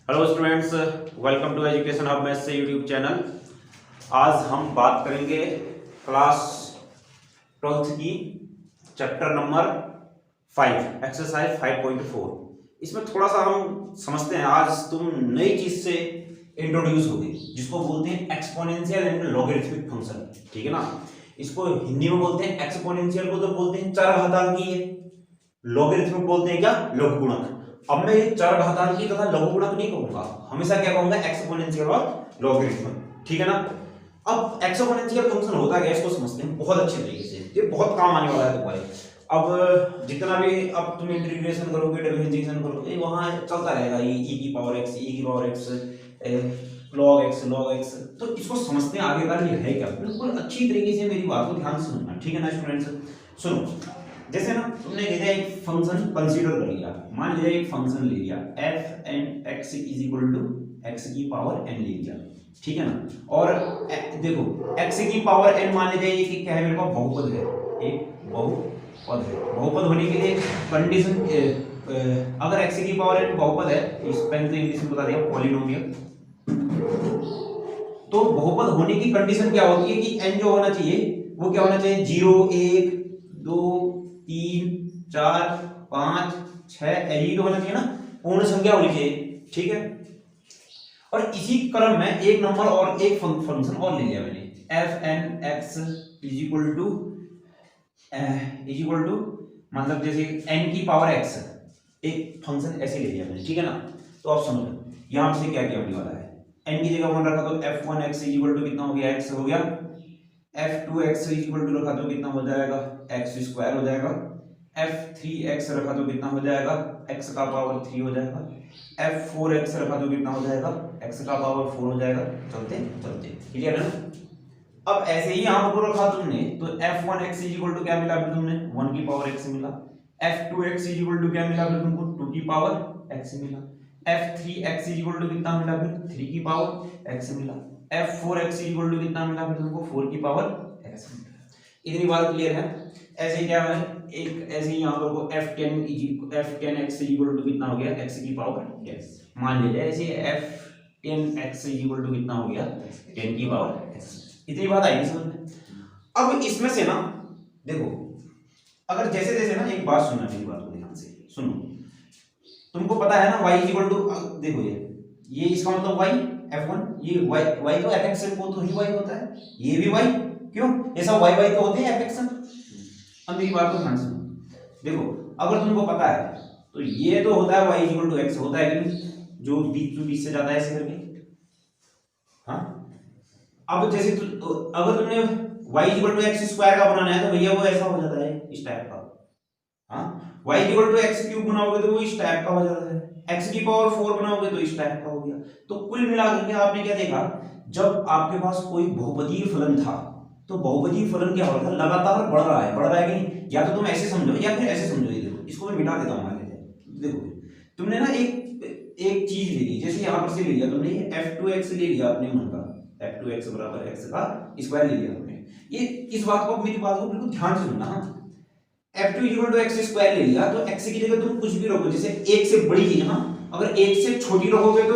Hello students, welcome to education hub maths से YouTube channel. आज हम बात करेंगे क्लास 12th की चैप्टर नंबर 5 एक्सरसाइज 5.4। इसमें थोड़ा सा हम समझते हैं। आज तुम नई चीज से इंट्रोड्यूस होगे जिसको बोलते हैं एक्सपोनेंशियल एंड लॉगरिथमिक फंक्शन। ठीक है ना। इसको हिंदी में बोलते हैं एक्सपोनेंशियल को तो बोलते हैं चरघातांकी, लॉगरिथमिक बोलते हैं क्या, लघुगुणक। अब मैं ये चरघातांकी तथा लघुगुणक नहीं कहूंगा, हमेशा क्या कहूंगा, एक्सपोनेंशियल और लॉगरिथमिक। ठीक है ना। अब एक्सपोनेंशियल फंक्शन होता है इसको समझते हैं बहुत अच्छे तरीके से, ये बहुत काम आने वाला है तुम्हारे। अब जितना भी अब तुम इंटीग्रेशन करोगे, डिफरेंशिएशन करोगे, वहां चलता रहेगा ये e की पावर x, e की पावर x, log x। तो इसको समझते हैं आगे का ये है क्या, बिल्कुल अच्छी तरीके से मेरी बात को ध्यान से सुनना। ठीक है ना स्टूडेंट्स, सुनो। जैसे ना तुमने ले लिया एक फंक्शन कंसीडर कर लिया, मान लिया एक फंक्शन ले लिया f and x is equal to x की पावर n ले लिया। ठीक है ना। और देखो x की पावर n मान लीजिए ये क्या है, मेरे पास बहुपद है, एक बहुपद है। बहुपद होने के लिए कंडीशन, अगर x की पावर n बहुपद है, इस पेन से इंग्लिश में बता दिया पॉलिनोमियल, तो बहुपद होने की कंडीशन क्या होती है कि n जो होना चाहिए वो क्या होना चाहिए, 0 1 2 3 4 5 6 ऐसी तो होना चाहिए ना, पूर्ण संख्या होनी चाहिए। ठीक है। और इसी क्रम में एक नंबर और एक फंक्शन और ले लिया मैंने, f n x is equal to मतलब जैसे n की पावर x, एक फंक्शन ऐसे ले लिया मैंने। ठीक है ना। तो आप समझो यहां से क्या क्या होने वाला है, n की जगह वन रखा तो f1x इज इक्वल टू कितना हो गया, x हो गया। f2x इज इक्वल टू रखा तो कितना हो जाएगा, x स्क्वायर हो जाएगा। f3x रखा तो कितना हो जाएगा, x का पावर 3 हो जाएगा। f4x रखा तो कितना हो जाएगा, x का पावर 4 हो जाएगा। चलते चलते क्लियर है ना। अब ऐसे ही यहां पर रखा तुमने तो f1x इज इक्वल टू क्या मिला फिर तुमने, 1 की पावर x मिला। f2x इज इक्वल टू क्या मिला फिर तुमको, 2 की पावर x मिला। f3x इज इक्वल टू कितना मिला फिर, 3 की पावर x मिला। f4x इज इक्वल टू कितना मिला फिर तुमको, 4 की पावर x मिला। इतनी बात क्लियर है। ऐसे क्या है, एक ऐसे ही यहां पर को f10x इज इक्वल टू कितना हो गया, x की पावर x मान लीजिए। ऐसे f10x इज इक्वल टू कितना हो गया, 10 की पावर x। इतनी बात आई समझ में। अब इसमें से ना देखो, अगर जैसे जैसे ना, एक बात सुनना, मेरी बात को ध्यान से सुनो। तुमको पता है ना y इज इक्वल टू, देखो ये इसका मतलब y f1, ये y तो fx है, वो तो ही y होता है, ये भी y, क्यों ऐसा y तो होते हैं fx। अब मेरी बात को ध्यान से सुनो। देखो अगर तुमको पता है तो ये तो होता है y is equal to x, होता है कि जो बीच से जाता है ऐसे करके। हाँ, अब जैसे अगर तुमने y equal to x square का बनाना है तो भैया वो ऐसा हो जाता है इस टाइप का। हाँ, y equal to x cube बनाओगे तो वो इस टाइप का हो जाता है, x की पावर 4 बनाओगे तो इस टाइप का हो गया। तो कुल मिलाकर के आपने क्या देखा, जब आपके पास कोई बहुपदीय फलन था तो बहुपदीय फलन क्या हो रहा था, लगातार बढ़ रहा है कि नहीं। या तो तुम ऐसे समझो या फिर ऐसे समझो। ये देखो, इसको मैं मिटा देता हूं। देखो तुमने ना एक चीज ले ली, जैसे यहां पर से ले लिया तुमने, ये f2x ले लिया अपने मन का, f2x बराबर x का स्क्वायर ले लिया तुमने। ये इस बात को, मेरी बात को बिल्कुल ध्यान से सुनना। f2 equal to x square ले लिया तो x की जगह तुम कुछ भी रखो, जैसे एक से बड़ी चीज ना, अगर एक से छोटी रखोगे तो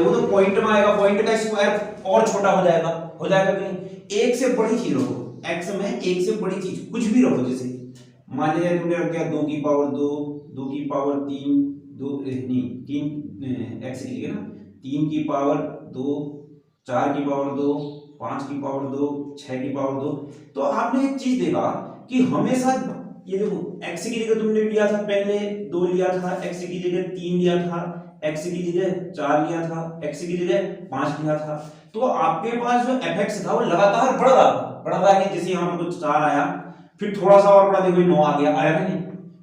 वो तो पॉइंट में आएगा, पॉइंट का स्क्वायर और छोटा हो जाएगा कि नहीं। एक से बड़ी चीज रखो, x में एक से बड़ी चीज कुछ भी रखो, जैसे मान लीजिए तुमने रख दिया 2 की पावर 2, 2 की पावर 3, 2 नहीं 3 x लिखिए ना, 3 की पावर 2, 4 की पावर 2, 5 की पावर 2, 6 की पावर 2। तो आपने एक चीज देखा कि हमेशा ये देखो, x की जगह तुमने लिया था पहले 2 लिया था, x की जगह 3 लिया था, x की जगह 4 लिया था, x की जगह 5 लिया था। तो आपके पास जो fx था वो लगातार बढ़ रहा है कि जैसे यहाँ पर कुछ 4 आया, फिर थोड़ा सा और बढ़ा, देखो 9 आ गया, आया नहीं,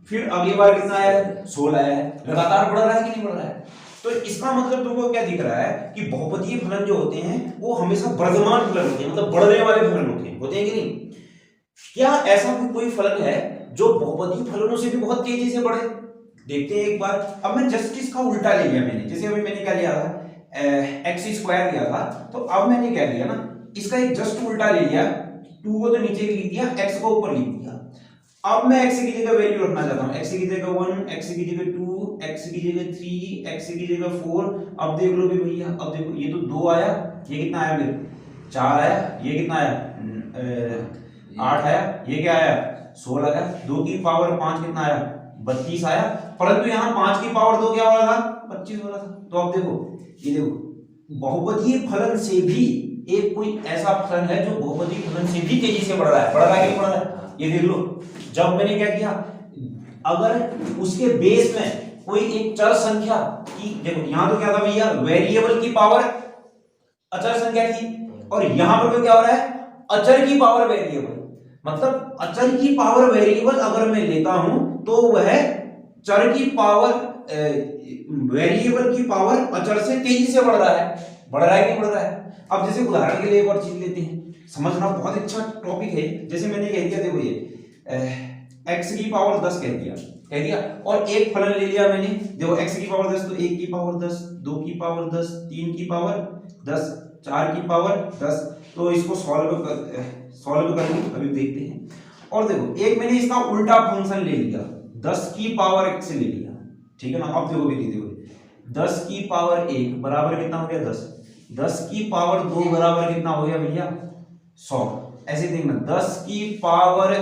फिर अगली बार कितना आया, 16 आया है। लगातार बढ़ रहा है कि नहीं बढ़ रहा है। तो इसका मतलब तुमको क्या दिख रहा है कि बहुपदीय फलन जो होते हैं वो हमेशा वर्धमान फलन होते हैं, मतलब बढ़ने वाले फलन होते हैं कि नहीं। क्या ऐसा कोई फलन है जो बहुपदीय फलनों से भी बहुत तेजी से बढ़े, देखते हैं एक बार। अब मैं जस्ट इसका उल्टा ले लिया मैंने, जैसे अभी मैंने क्या लिया था, एक्स स्क्वायर लिया था, तो अब मैंने क्या लिया ना, इसका एक जस्ट उल्टा ले लिया, 2 को तो नीचे लिख दिया, x को ऊपर लिख दिया। अब मैं x की जगह वैल्यू रखना चाहता हूं, x की जगह 1, x की जगह 2, x की जगह 3, x की जगह 4। अब देख लो भी भैया, अब देखो ये तो 2 आया, ये कितना आया मेरे 4 आया, ये कितना आया 8 आया, ये क्या आया 16 आया, 2 की पावर 5 कितना आया 32 आया, परंतु यहाँ 5 की पावर 2 क्या हो रहा था 25 हो रहा था। तो अब देखो ये देखो बहुपदीय फलन से भी एक कोई ऐसा फलन है जो बहुपदीय फलन से भी तेजी से बढ़ रहा है, बढ़ रहा है कि नहीं बढ़ रहा है, ये देख लो। जब मैंने क्या किया, अगर उसके बेस में कोई एक चर संख्या की, देखो यहां तो क्या था भैया वेरिएबल की पावर अचर संख्या थी, और यहां पर तो क्या हो रहा है अचर की पावर वेरिएबल, मतलब अचर की पावर वेरिएबल अगर मैं लेता हूं तो वह चर की पावर वेरिएबल की पावर अचर से तेजी से बढ़ रहा है, बढ़ रहा है कि नहीं बढ़ रहा है। अब जैसे उदाहरण के लिए एक और चीज लेते हैं, समझना बहुत अच्छा टॉपिक है। जैसे मैंने कह दिया, देखो ये x की पावर 10 कह दिया और एक फलन ले लिया मैंने, देखो x की पावर 10 तो 1 की पावर 10, 2 की पावर 10, 3 की पावर 10, 4 की पावर 10। तो इसको सॉल्व करके अभी देखते हैं। और देखो एक मैंने इसका उल्टा फंक्शन ले लिया, 10 की पावर x ले लिया, ठीक है ना। अब देखो भी देखो 10 की पावर 1 बराबर कितना हो गया 10, 10 की पावर 2 बराबर कितना हो गया भैया 100। ऐसे देखना 10 की पावर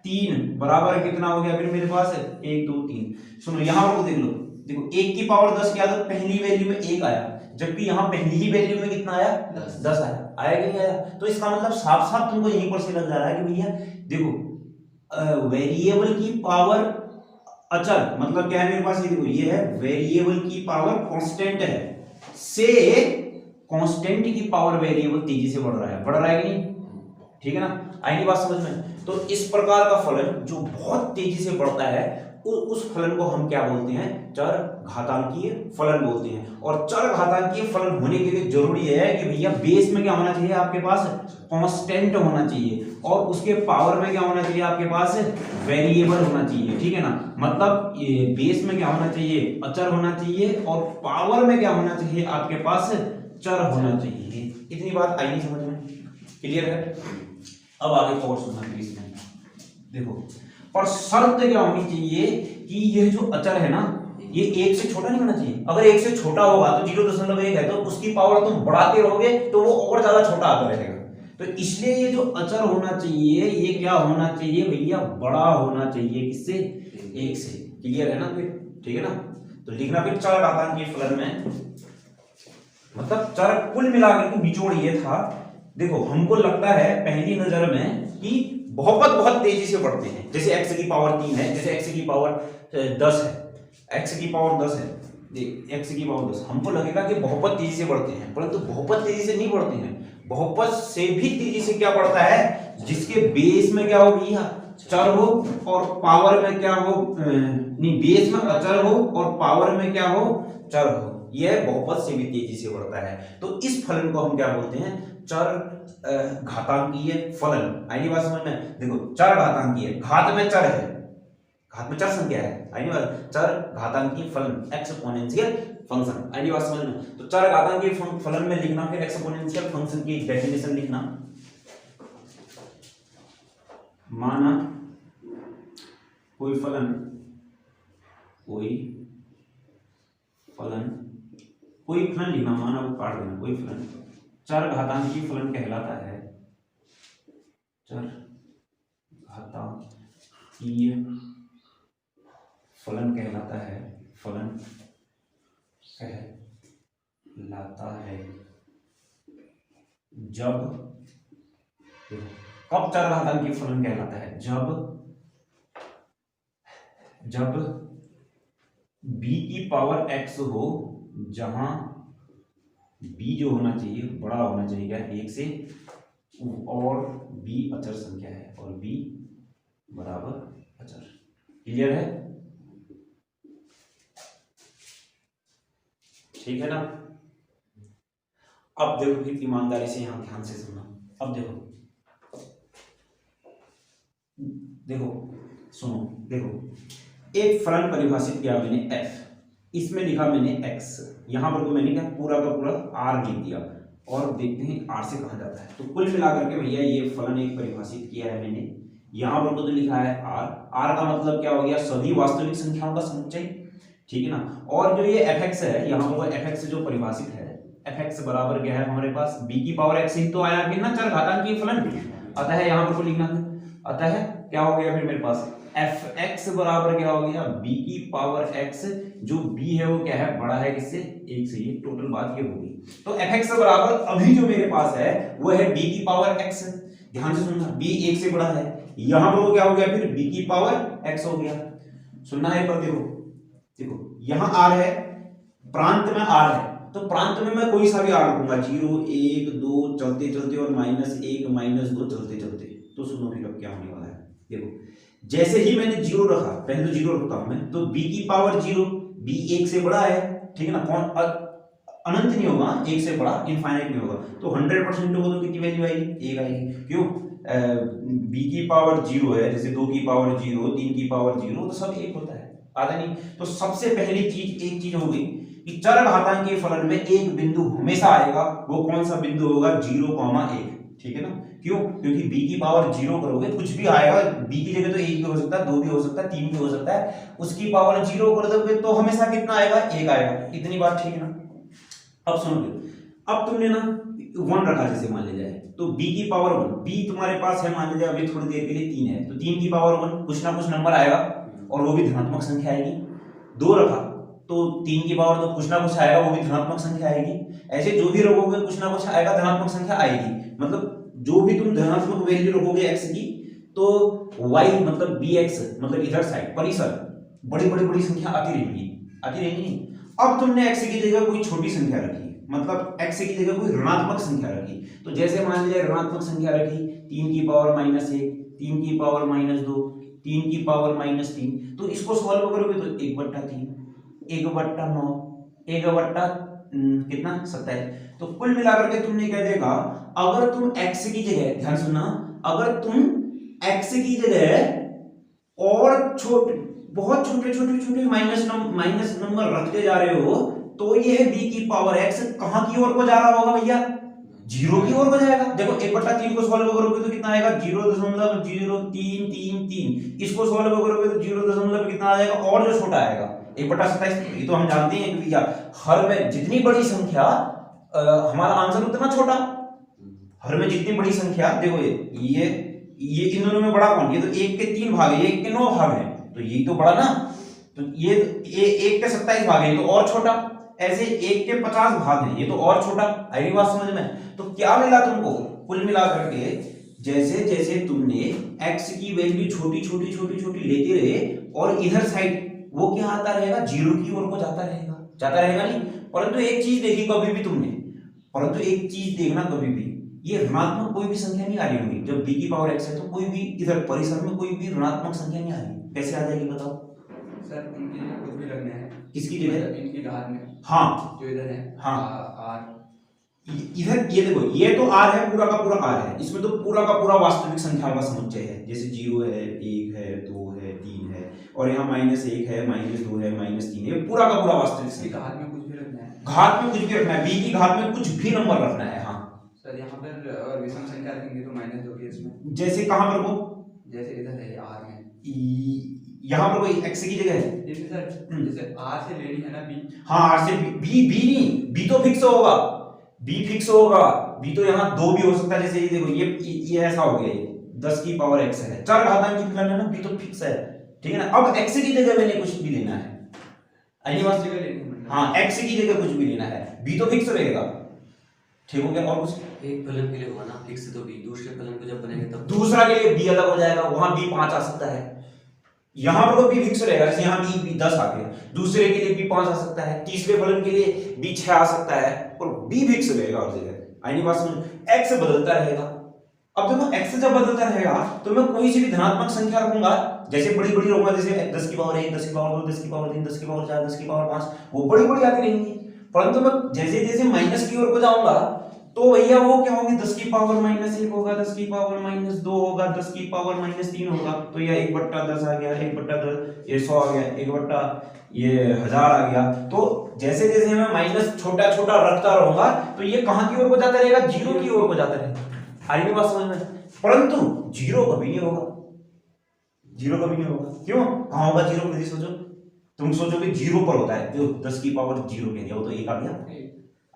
3 बराबर कितना हो गया फिर मेरे पास 1 2 3। सुनो यहां पर देख लो, देखो 1 की पावर 10 क्या था, पहली वैल्यू में 1 आया, जबकि यहां पहली ही वैल्यू में कितना आया 10 आया, आया कि नहीं आया। तो इसका मतलब साफ साफ तुमको यहीं पर से लग जा रहा है कि भैया देखो वेरिएबल की पावर अचर मतलब क्या है मेरे पास, ये देखो ये है वेरिएबल की पावर कांस्टेंट है से कांस्टेंट की पावर वेरिएबल तेजी से बढ़ रहा है कि नहीं, ठीक है ना। आएगी बात समझ में। तो इस प्रकार का फलन जो बहुत तेजी से बढ़ता है उस फलन को हम क्या बोलते हैं, चर घातांकीय फलन बोलते हैं। और चर घातांकीय फलन होने के लिए जरूरी है कि भैया बेस में क्या होना चाहिए आपके पास, कांस्टेंट होना चाहिए, और उसके पावर में क्या होना चाहिए आपके पास, वेरिएबल होना चाहिए, ठीक है ना। मतलब ये बेस में क्या होना चाहिए, अचर होना चाहिए, और पावर में क्या होना चाहिए आपके पास, चर होना चाहिए। इतनी बात आई नहीं समझ में, क्लियर है। अब आगे और सुनना प्लीज में, देखो पर शर्त क्या होनी चाहिए कि यह जो अचर है ना ये 1 से छोटा नहीं होना चाहिए। अगर 1 से छोटा होगा तो 0.1 है तो उसकी पावर तुम बढ़ाते रहोगे तो वो और ज्यादा छोटा आता रहेगा। तो इसलिए ये जो अचर होना चाहिए ये क्या होना चाहिए भैया, बड़ा होना चाहिए, किससे, 1 से। क्लियर है ना फिर, ठीक है ना। तो लिखना फिर चर घातांकीय फलन में, मतलब चर कुल मिलाकर के निचोड़ ये था। देखो हमको लगता है पहली नजर में कि बहुपद बहुत तेजी से बढ़ते हैं, जैसे x की पावर 3 है, जैसे x की पावर 10 है, x की पावर 10 है, x की पावर 10, हमको लगेगा कि बहुपद तेजी से बढ़ते हैं, परंतु बहुपद तेजी से नहीं बढ़ते हैं। बहुपद से भी तेजी से क्या बढ़ता है, जिसके बेस में क्या हो भैया, चर हो, और पावर में क्या हो, नहीं बेस में अचर हो और पावर में क्या हो, चर हो, यह बहुपद से भी तेजी से बढ़ता है। तो इस फलन को हम क्या बोलते हैं, चर घातांकीय फलन। आइए बात समझ में, देखो चर घातांकीय, घात में चर है, घात में चर संख्या है, आइए बात, चर घातांकीय फलन एक्सपोनेंशियल फंक्शन। आइए बात समझ में। तो चर घातांकीय फलन में लिखना फिर एक्सपोनेंशियल फंक्शन की डेफिनेशन लिखना, माना कोई फलन लिखना, माना वो काट देना, कोई फलन चर घातांकीय फलन कहलाता है, चर घातांकीय फलन कहलाता है, फलन कहलाता है जब, कब चर घातांकीय फलन कहलाता है, जब b की पावर x हो, जहां b जो होना चाहिए बड़ा होना चाहिए क्या, 1 से, और b अचर संख्या है, और b बराबर अचर। क्लियर है, ठीक है ना। अब देखो फिर ईमानदारी से यहां ध्यान से सुनना। अब देखो सुनो, देखो एक फलन परिभाषित किया मैंने f, इसमें लिखा मैंने x, यहां पर तो मैंने क्या पूरा का पूरा r लिख दिया, और देखते हैं r से कहां जाता है। तो कुल मिलाकर के भैया ये फलन एक परिभाषित किया है मैंने, यहाँ पर तो लिखा है आर, आर का मतलब क्या हो गया, सभी वास्तविक संख्याओं का समुच्चय, ठीक है ना। और जो ये fx है, यहाँ पर fx जो परिभाषित है, fx बराबर क्या है हमारे पास b की पावर x ही तो आया फिर ना, चरघातांकीय फलन, अतः यहाँ पर को लिखना है, अतः क्या हो गया फिर मेरे पास fx बराबर क्या हो गया b की पावर x, जो b है वो क्या है, बड़ा है किससे, एक से, ये टोटल बात ये होगी। तो fx बराबर अभी जो मेरे पास है वो है b की पावर x, ध्यान से सुनना, b एक से बड़ा है, यहां पर वो क्या हो गया फिर b की पावर x हो गया। सुनना है पर देखो, देखो यहां r है, प्रांत में r है, तो प्रांत में मैं कोई सा भी r रखूंगा, 0 1 2 चलते चलते और -1 -2 चलते चलते। तो सुनो फिर अब क्या होने वाला है, देखो जैसे ही मैंने 0 रखा, पहले तो 0 रखता हूं मैं, तो b की पावर 0, b 1 से बड़ा है, ठीक है ना, कौन अनंत नहीं होगा, 1 से बड़ा इनफाइनाइट नहीं होगा, तो 100% होगा तो कितनी वैल्यू आएगी, 1 आएगी। क्यों, b की पावर 0 है, जैसे 2 की पावर 0, 3 की पावर 0, तो सब 1 होता है, आधा नहीं। तो सबसे पहली चीज एक चीज होगी कि चरघातांकीय फलन में एक बिंदु हमेशा आएगा, वो कौन सा बिंदु होगा, 0,1, ठीक है ना। क्यों, क्योंकि b की पावर 0 करोगे कुछ भी आएगा, b की जगह तो 1 भी हो सकता है, 2 भी हो सकता है, 3 भी हो सकता है, उसकी पावर 0 कर दोगे तो हमेशा कितना आएगा, 1 आएगा, इतनी बात ठीक है ना। अब सुनो, अब तुमने ना 1 रखा, जैसे मान लिया जाए, तो b की पावर 1, b तुम्हारे पास है, मान लीजिए अभी थोड़ी देर के लिए 3 है, तो 3 की पावर 1, कुछ ना कुछ नंबर आएगा और वो भी धनात्मक संख्या आएगी। 2 रखा तो 3 की पावर तो कुछ ना कुछ आएगा, वो भी धनात्मक संख्या आएगी। ऐसे जो भी रखोगे कुछ ना कुछ आएगा, धनात्मक संख्या आएगी। मतलब जो भी तुम धनात्मक वैल्यू रखोगे x की, तो y मतलब bx मतलब इधर साइड परिसर बड़ी बड़ी बड़ी संख्या आती रहेगी, आती रहेगी नहीं। अब तुमने x की जगह कोई छोटी संख्या रखी, मतलब x की जगह कोई ऋणात्मक संख्या रखी, तो जैसे मान लीजिए ऋणात्मक संख्या रखी 3 की पावर -1, 3 की पावर -2, 3 की पावर -3, तो इसको सॉल्व करोगे तो 1/3, 1/9, 1/ कितना 27। तो कुल मिलाकर के तुमने क्या देखा, अगर तुम x की जगह, ध्यान सुनना, अगर तुम x की जगह और बहुत छोटे छोटे छोटे माइनस नंबर रखते जा रहे हो, तो ये है b की पावर x कहां की ओर को जा रहा होगा भैया, 0 की ओर को जाएगा। देखो 1/3 को सॉल्व करोगे तो कितना आएगा, 0.03333। इसको सॉल्व करोगे तो 0 कितना आ जाएगा, और जो छोटा आएगा 1/27। ये तो हम जानते हैं कि भैया हर में जितनी बड़ी संख्या हमारा आंसर उतना छोटा, हर में जितनी बड़ी संख्या, देखो ये इन दोनों में बड़ा कौन, ये तो 1 के 3 भाग है, 1 के 9 भाग है, तो यही तो बड़ा ना। तो ये 1 के 27 भाग है, ये तो और छोटा। ऐसे 1 के 50 भाग है, ये तो और छोटा। आई बात समझ में। तो क्या मिला तुमको, कुल मिला करके जैसे जैसे तुमने x की वैल्यू छोटी छोटी छोटी छोटी लेते रहे, और इधर साइड वो क्या आता रहेगा, 0 की ओर को जाता रहेगा नहीं। परंतु एक चीज देखी कभी भी तुमने, परंतु एक चीज देखना कभी भी, ये ऋणात्मक कोई भी संख्या नहीं आ रही होगी। जब b की पावर x है तो कोई भी इधर परिसर में कोई भी ऋणात्मक संख्या नहीं आ रही। कैसे आ जाएगी बताओ सर, इनकी जगह कुछ भी रखना है। किसकी जगह, इनकी घात में, हाँ जो इधर है, हाँ r, इधर ये देखो, ये तो r है, पूरा का पूरा r है, इसमें तो पूरा का पूरा वास्तविक संख्याओं का समुच्चय है। जैसे 0 है, 1 है, 2 है, 3 है, और यहाँ -1 है, -2 है, -3 है, पूरा का पूरा वास्तविक संख्या। घात में कुछ भी रखना है, घात में कुछ भी रखना है, b की घात में कुछ भी नंबर रखना है। हाँ सर, यहाँ पर और विषम संख्या रखेंगे तो -2 के इसमें, जैसे कहां पर वो, जैसे इधर है r में, यहाँ पर कोई x की जगह है, जैसे सर जैसे r से लेनी है ना b, हाँ r से b नहीं, b तो फिक्स होगा, b फिक्स होगा, b तो यहाँ 2 भी हो सकता है। जैसे ये देखो, ये ऐसा हो गया, ये 10 की पावर x है, चरघातांकी फलन है ना, b तो फिक्स है, ठीक है ना। अब x की जगह मैंने कुछ भी लेना है, जगह लेनी है, हाँ x की जगह कुछ भी लेना है, b तो फिक्स रहेगा, ठीक हो गया। और कुछ एक फलन के लिए होगा ना फिक्स, तो b दूसरे फलन को जब बनेगा तब दूसरा के लिए b अलग हो जाएगा, वहां b 5 आ सकता है, यहाँ पर तो b फिक्स रहेगा। जैसे यहाँ b 10 आ गया, दूसरे के लिए b 5 आ सकता है, तीसरे फलन के लिए b 6 आ सकता है, और b फिक्स रहेगा और जगह। आई बात समझ, x बदलता रहेगा। अब देखो x जब बदलता रहेगा तो मैं कोई सी भी धनात्मक संख्या रखूंगा, जैसे बड़ी बड़ी रखूंगा, जैसे 10 की पावर 1, 10 की पावर 2, 10 की पावर 3, 10 की पावर 4, 10 की पावर 5, वो बड़ी बड़ी आती रहेंगी। परंतु मैं जैसे जैसे माइनस की ओर को जाऊंगा तो भैया वो क्या होगी, 10 की पावर -1 होगा, 10 की पावर -2 होगा, 10 की पावर -3 होगा, तो यह 1/10 आ गया, 1/10 ये 100 आ गया, 1/1000 आ गया। तो जैसे जैसे मैं माइनस छोटा छोटा रखता रहूंगा तो ये कहां की ओर को जाता रहेगा, 0 की ओर को जाता रहेगा। आगे बात समझ में। परंतु 0 कभी नहीं होगा, जीरो कभी नहीं होगा। क्यों? कहाँ होगा जीरो? कभी सोचो, तुम सोचोगे जीरो पर होता है, जो 10 की पावर जीरो कह दिया वो तो एक आ गया।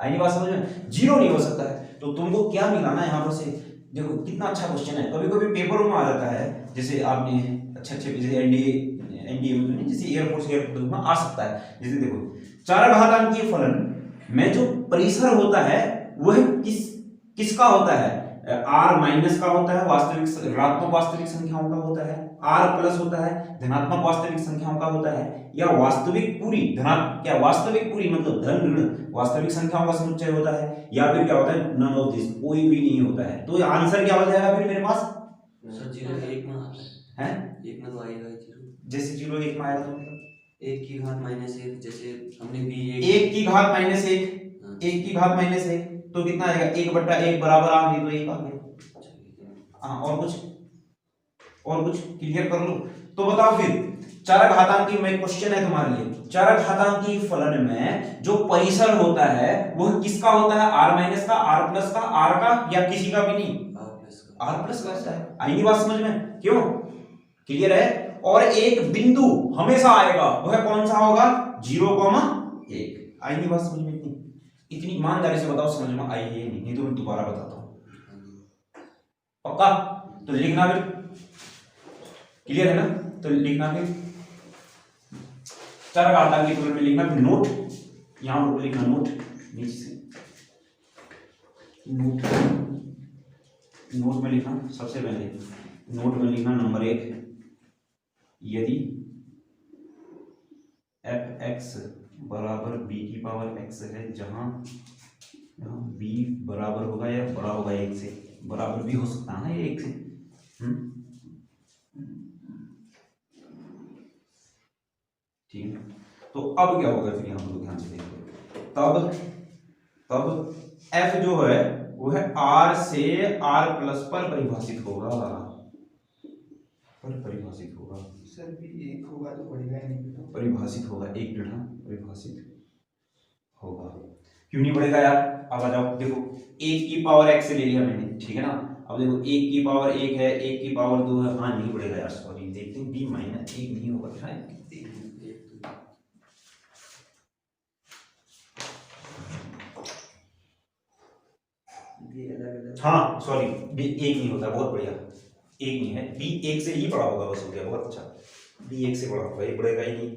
आई नहीं बात समझ में? जीरो नहीं हो सकता है। तो तुमको क्या मिला ना यहाँ पर से, देखो कितना अच्छा क्वेश्चन है। कभी कभी पेपरों में आ जाता है, जैसे आपने अच्छे जैसे एनडीए में नहीं, जैसे एयरफोर्स में आ सकता है। जैसे देखो चरघातांकीय फलन में जो परिसर होता है वह किसका होता है? आर माइनस का होता है, वास्तविक ऋणात्मक वास्तविक संख्याओं का होता है, आर प्लस होता है, धनात्मक वास्तविक संख्याओं का होता है, या वास्तविक पूरी क्या वास्तविक पूरी मतलब धन ऋण वास्तविक संख्याओं का समुच्चय होता है, या फिर क्या होता है नन ऑफ दिस, कोई भी नहीं होता है। तो आंसर क्या हो जाएगा फिर मेरे पास? सर जीरो एक में आता है एक में तो आएगा जीरो। जैसे जीरो एक में आएगा तो मतलब एक की घात माइनस एक, जैसे हमने बी एक की घात माइनस एक, एक की घात माइनस एक तो कितना आएगा? एक बट्टा एक बराबर आ गई तो एक आ गया। हाँ और कुछ क्लियर कर लो। तो बताओ फिर चरघातांकी में क्वेश्चन है तुम्हारे लिए, चरघातांकी फलन में जो परिसर होता है वह किसका होता है? आर माइनस का, आर प्लस का, आर का, या किसी का भी नहीं? आर प्लस का होता है। आई नहीं बात समझ में? क्यों? क्लियर है? और एक बिंदु हमेशा आएगा, वह कौन सा होगा? 0,1। आई नहीं बात समझ में? इतनी ईमानदारी से बताओ समझ में आई है नहीं तो मैं दोबारा बताता हूं। पक्का? तो लिखना फिर, क्लियर है ना? तो लिखना फिर चरघातांकी फलन में लिखना फिर नोट, यहां पर लिखना नोट नीचे से, नोट में लिखना सबसे पहले, नोट में लिखना नंबर 1, यदि एफ एक्स बराबर बी की पावर एक्स है, जहां बी बराबर होगा या बड़ा होगा एक से, बराबर भी हो सकता है एक से। ठीक है, तो अब क्या होगा फिर यहाँ पर ध्यान से देखो, तब एफ जो है वो है आर से आर प्लस पर परिभाषित होगा, सर भी एक होगा तो बढ़ेगा ही नहीं, तो परिभाषित होगा, एक मिनट, परिभाषित होगा। क्यों नहीं बढ़ेगा यार? अब आ जाओ, देखो एक की पावर एक्स से ले लिया मैंने, ठीक है ना। अब देखो एक की पावर एक है, एक की पावर दो है, हाँ नहीं बढ़ेगा यार, सॉरी, देखते हैं बी माइनस एक नहीं होगा क्या? हाँ सॉरी, बी एक नहीं होता, बहुत बढ़िया, एक नहीं है, बी एक से ही बड़ा होगा, बस हो गया, बहुत अच्छा। बी एक से बड़ा होगा, ये बढ़ेगा ही नहीं,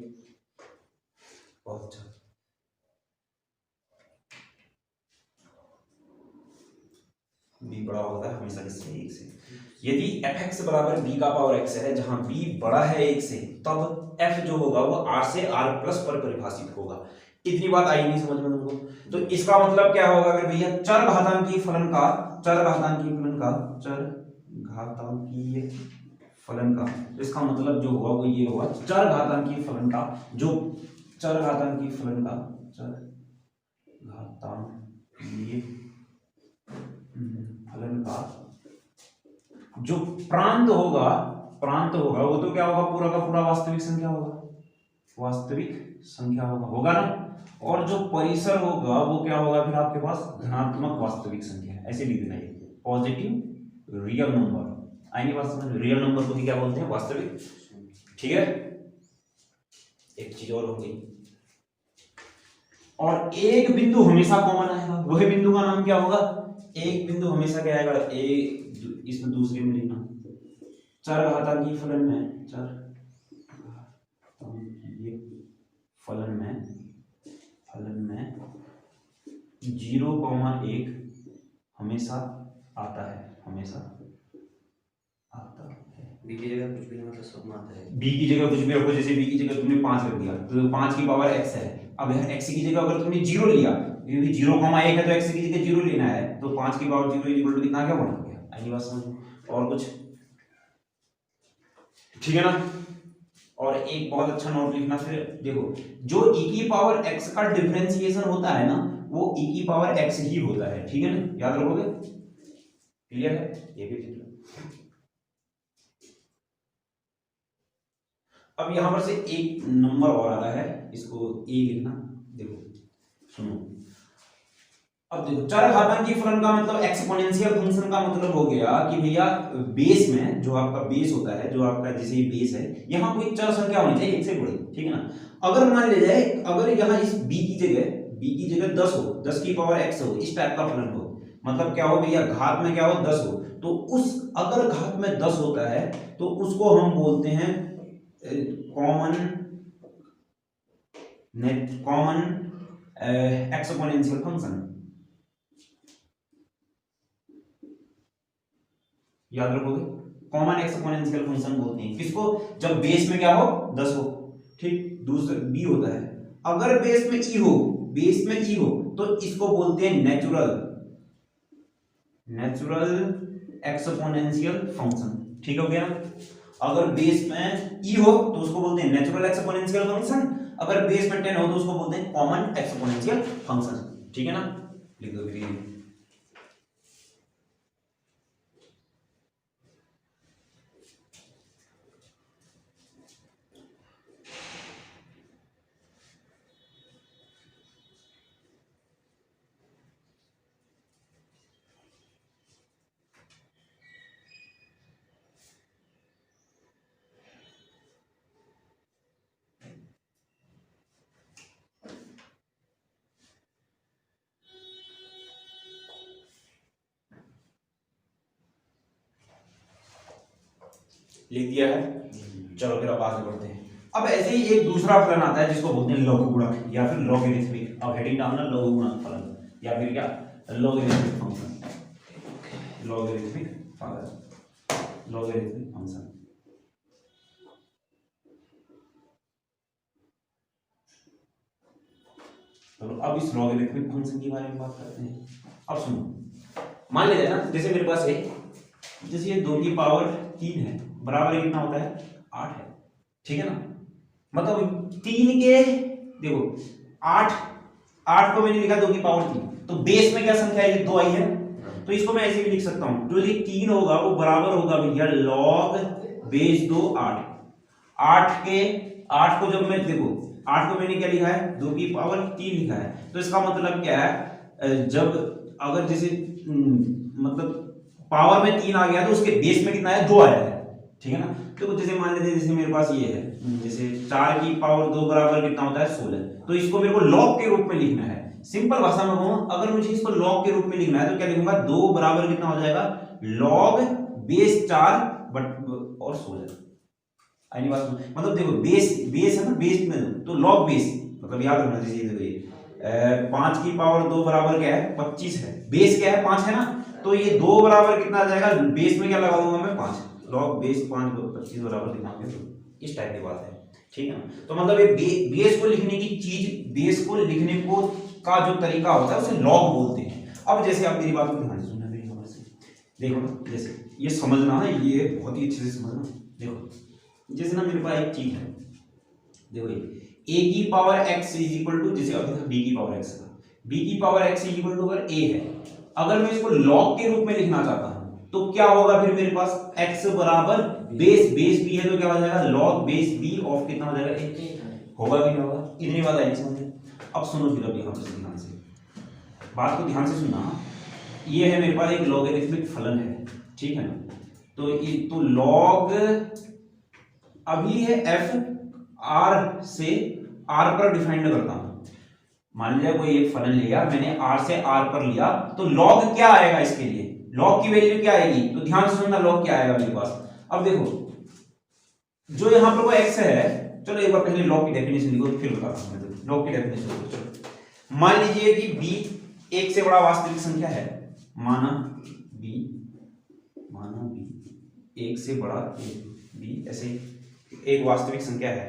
बहुत अच्छा। बी बड़ा होता है हमेशा किससे? एक से। यदि एफ एक्स बराबर बी का पावर एक्स है, जहां बी बड़ा है एक से, तब एफ जो होगा वो आर से आर प्लस पर परिभाषित होगा। इतनी बात आई नहीं समझ में तुमको? तो इसका मतलब क्या होगा अगर भैया चरघातांकी फलन का, तो इसका मतलब जो होगा वो ये होगा, चरघातांकी फलन का जो प्रांत होगा वो तो क्या होगा? पूरा का पूरा वास्तविक संख्या होगा ना। और जो परिसर होगा वो क्या होगा फिर आपके पास? धनात्मक वास्तविक संख्या। ऐसे लिख देना, ये पॉजिटिव रियल नंबर। आएंगे बात समझ? रियल नंबर को ही क्या बोलते हैं? वास्तविक। ठीक है, एक चीज और हो गई, और एक बिंदु हमेशा कॉमन आएगा, वह बिंदु का नाम क्या होगा? एक बिंदु हमेशा क्या आएगा? इसमें दूसरे में लिखना, चरघातांकी फलन में, फलन में 0,1 हमेशा आता है, बी की जगह कुछ भी नहीं, मतलब सब में आता है। बी की जगह कुछ भी रखो, जैसे बी की जगह तुमने 5 रख दिया तो 5 की पावर x है। अब यहाँ x की जगह अगर तुमने 0 लिया, क्योंकि 0,1 है तो x की जगह 0 लेना है, तो 5 की पावर 0 इक्वल टू कितना क्या बन गया? आई बात समझ? और कुछ? ठीक है ना। और एक बहुत अच्छा नोट लिखना फिर, देखो जो e की पावर x का डिफरेंशिएशन होता है ना, वो e की पावर x ही होता है, ठीक है ना, याद रखोगे? क्लियर है? ये भी लिख लो। अब यहां पर से एक नंबर और आ रहा है, इसको a लिखना। देखो सुनो, अब देखो चरघातांकी फलन का मतलब एक्सपोनेंशियल फंक्शन का मतलब हो गया कि भैया बेस में जो आपका बेस होता है, जो आपका जैसे ये बेस है, यहाँ कोई चर संख्या होनी चाहिए एक से बड़ी, ठीक है ना। अगर मान लिया जाए अगर यहाँ इस b की जगह 10 हो, 10 की पावर x हो, इस टाइप का फलन हो, मतलब क्या हो भैया घात में क्या हो 10 हो, तो उस अगर घात में 10 होता है तो उसको हम बोलते हैं कॉमन एक्सपोनेंशियल फंक्शन। याद रखोगे, कॉमन एक्सपोनेंशियल फंक्शन बोलते हैं किसको, जब बेस में क्या हो 10 हो, ठीक। दूसरा बी होता है, अगर बेस में ई हो, बेस में ई हो तो इसको बोलते हैं नेचुरल एक्सपोनेंशियल फंक्शन, ठीक हो गया। अगर बेस में ई हो तो उसको बोलते हैं नेचुरल एक्सपोनेंशियल फंक्शन, अगर बेस में 10 हो तो उसको बोलते हैं कॉमन एक्सपोनेंशियल फंक्शन, ठीक है ना। लिख दो फिर लिख दिया है। चलो फिर अब आगे बढ़ते हैं। अब ऐसे ही एक दूसरा फलन आता है जिसको बोलते हैं लघु गुणक या फिर लॉगरिथमिक। अब हेडिंग डालना लघु गुणक फलन या फिर क्या logarithmic function, logarithmic function, logarithmic function. चलो अब इस लॉगरिथमिक फंक्शन के बारे में बात करते हैं। अब सुनो, मान लिया ना जैसे मेरे पास है, जैसे ये 2 की पावर 3 है, बराबर कितना होता है 8 है, ठीक है ना। मतलब 3 के देखो 8 को मैंने लिखा 2 की पावर 3, तो बेस में क्या संख्या है, 2 आई है, तो इसको मैं ऐसे भी लिख सकता हूं, जो ये 3 होगा वो बराबर होगा भैया लॉग बेस 2 8। 8 को जब मैं देखो 8 को मैंने क्या लिखा है 2 की पावर 3 लिखा है, तो इसका मतलब क्या है, जब अगर जैसे मतलब पावर में 3 आ गया तो उसके बेस में कितना है 2 आया है, ठीक है ना। तो जैसे मान लेते हैं जैसे मेरे पास ये है, जैसे 4 की पावर 2 बराबर कितना होता है 16, तो इसको मेरे को लॉग के रूप में लिखना है। सिंपल भाषा में कहूं, अगर मुझे इसको लॉग के रूप में लिखना है तो क्या लिखूंगा 2 बराबर कितना हो जाएगा लॉग बेस 4 बट और 16। आइए बात सुनो, मतलब देखो बेस है ना, बेस में तो लॉग बेस, मतलब याद रखना जैसे देखो ये 5 की पावर 2 बराबर क्या है 25 है, बेस क्या है 5 है ना, तो ये 2 बराबर कितना आ जाएगा, बेस में क्या लगा दूंगा मैं 5, लॉग बेस 5 को 25 बराबर कितना हो गया, इस टाइप की बात है, ठीक है ना। तो मतलब ये बेस को लिखने की चीज, बेस को लिखने को का जो तरीका होता है उसे लॉग बोलते हैं। अब जैसे आप मेरी बात को ध्यान से सुनना, मेरी खबर से देखो ना, जैसे ये समझना है, ये बहुत ही अच्छे से समझना। देखो जैसे ना मेरे पास एक चीज है, देखो ये a की power x is equal to, जैसे अभी तक b की पावर x था, b की power x is equal to अगर a है, अगर मैं इसको log के रूप में लिखना चाहता हूं तो क्या होगा, फिर मेरे पास x बराबर बेस b है तो क्या हो जाएगा log बेस b ऑफ कितना हो जाएगा 1, होगा कि नहीं होगा, इतनी बात आई समझ में। अब सुनो फिर अभी हम ध्यान से बात को ध्यान से सुनना, ये है मेरे पास एक लॉगरिथमिक फलन है, ठीक है ना। तो ये तो log अभी है f r से r पर डिफाइंड करता हूं। मान लिया कोई एक फलन लिया मैंने r से r पर लिया, तो log क्या आएगा इसके लिए, log की वैल्यू क्या आएगी, तो ध्यान से सुनना log क्या आएगा मेरे पास। अब देखो जो यहां पर वो x है, चलो एक बार पहले log की डेफिनेशन लिखो फिर बताता हूं मैं log की डेफिनेशन। चलो मान लीजिए कि b एक से बड़ा वास्तविक संख्या है, माना b एक से बड़ा b, ऐसे एक वास्तविक संख्या है,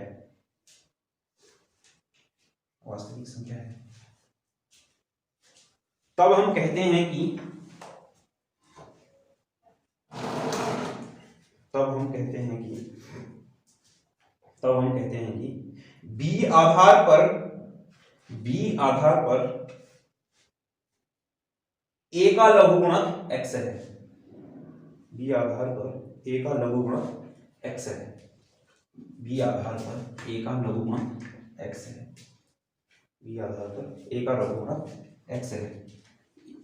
वास्तविक संख्या है, तब हम कहते हैं कि b आधार पर a का लघुगुणक x है, b आधार पर a का लघुगुणक x है, b आधार पर a का लघुगुणक x है, b आधार पर a का लघुगुणक x है,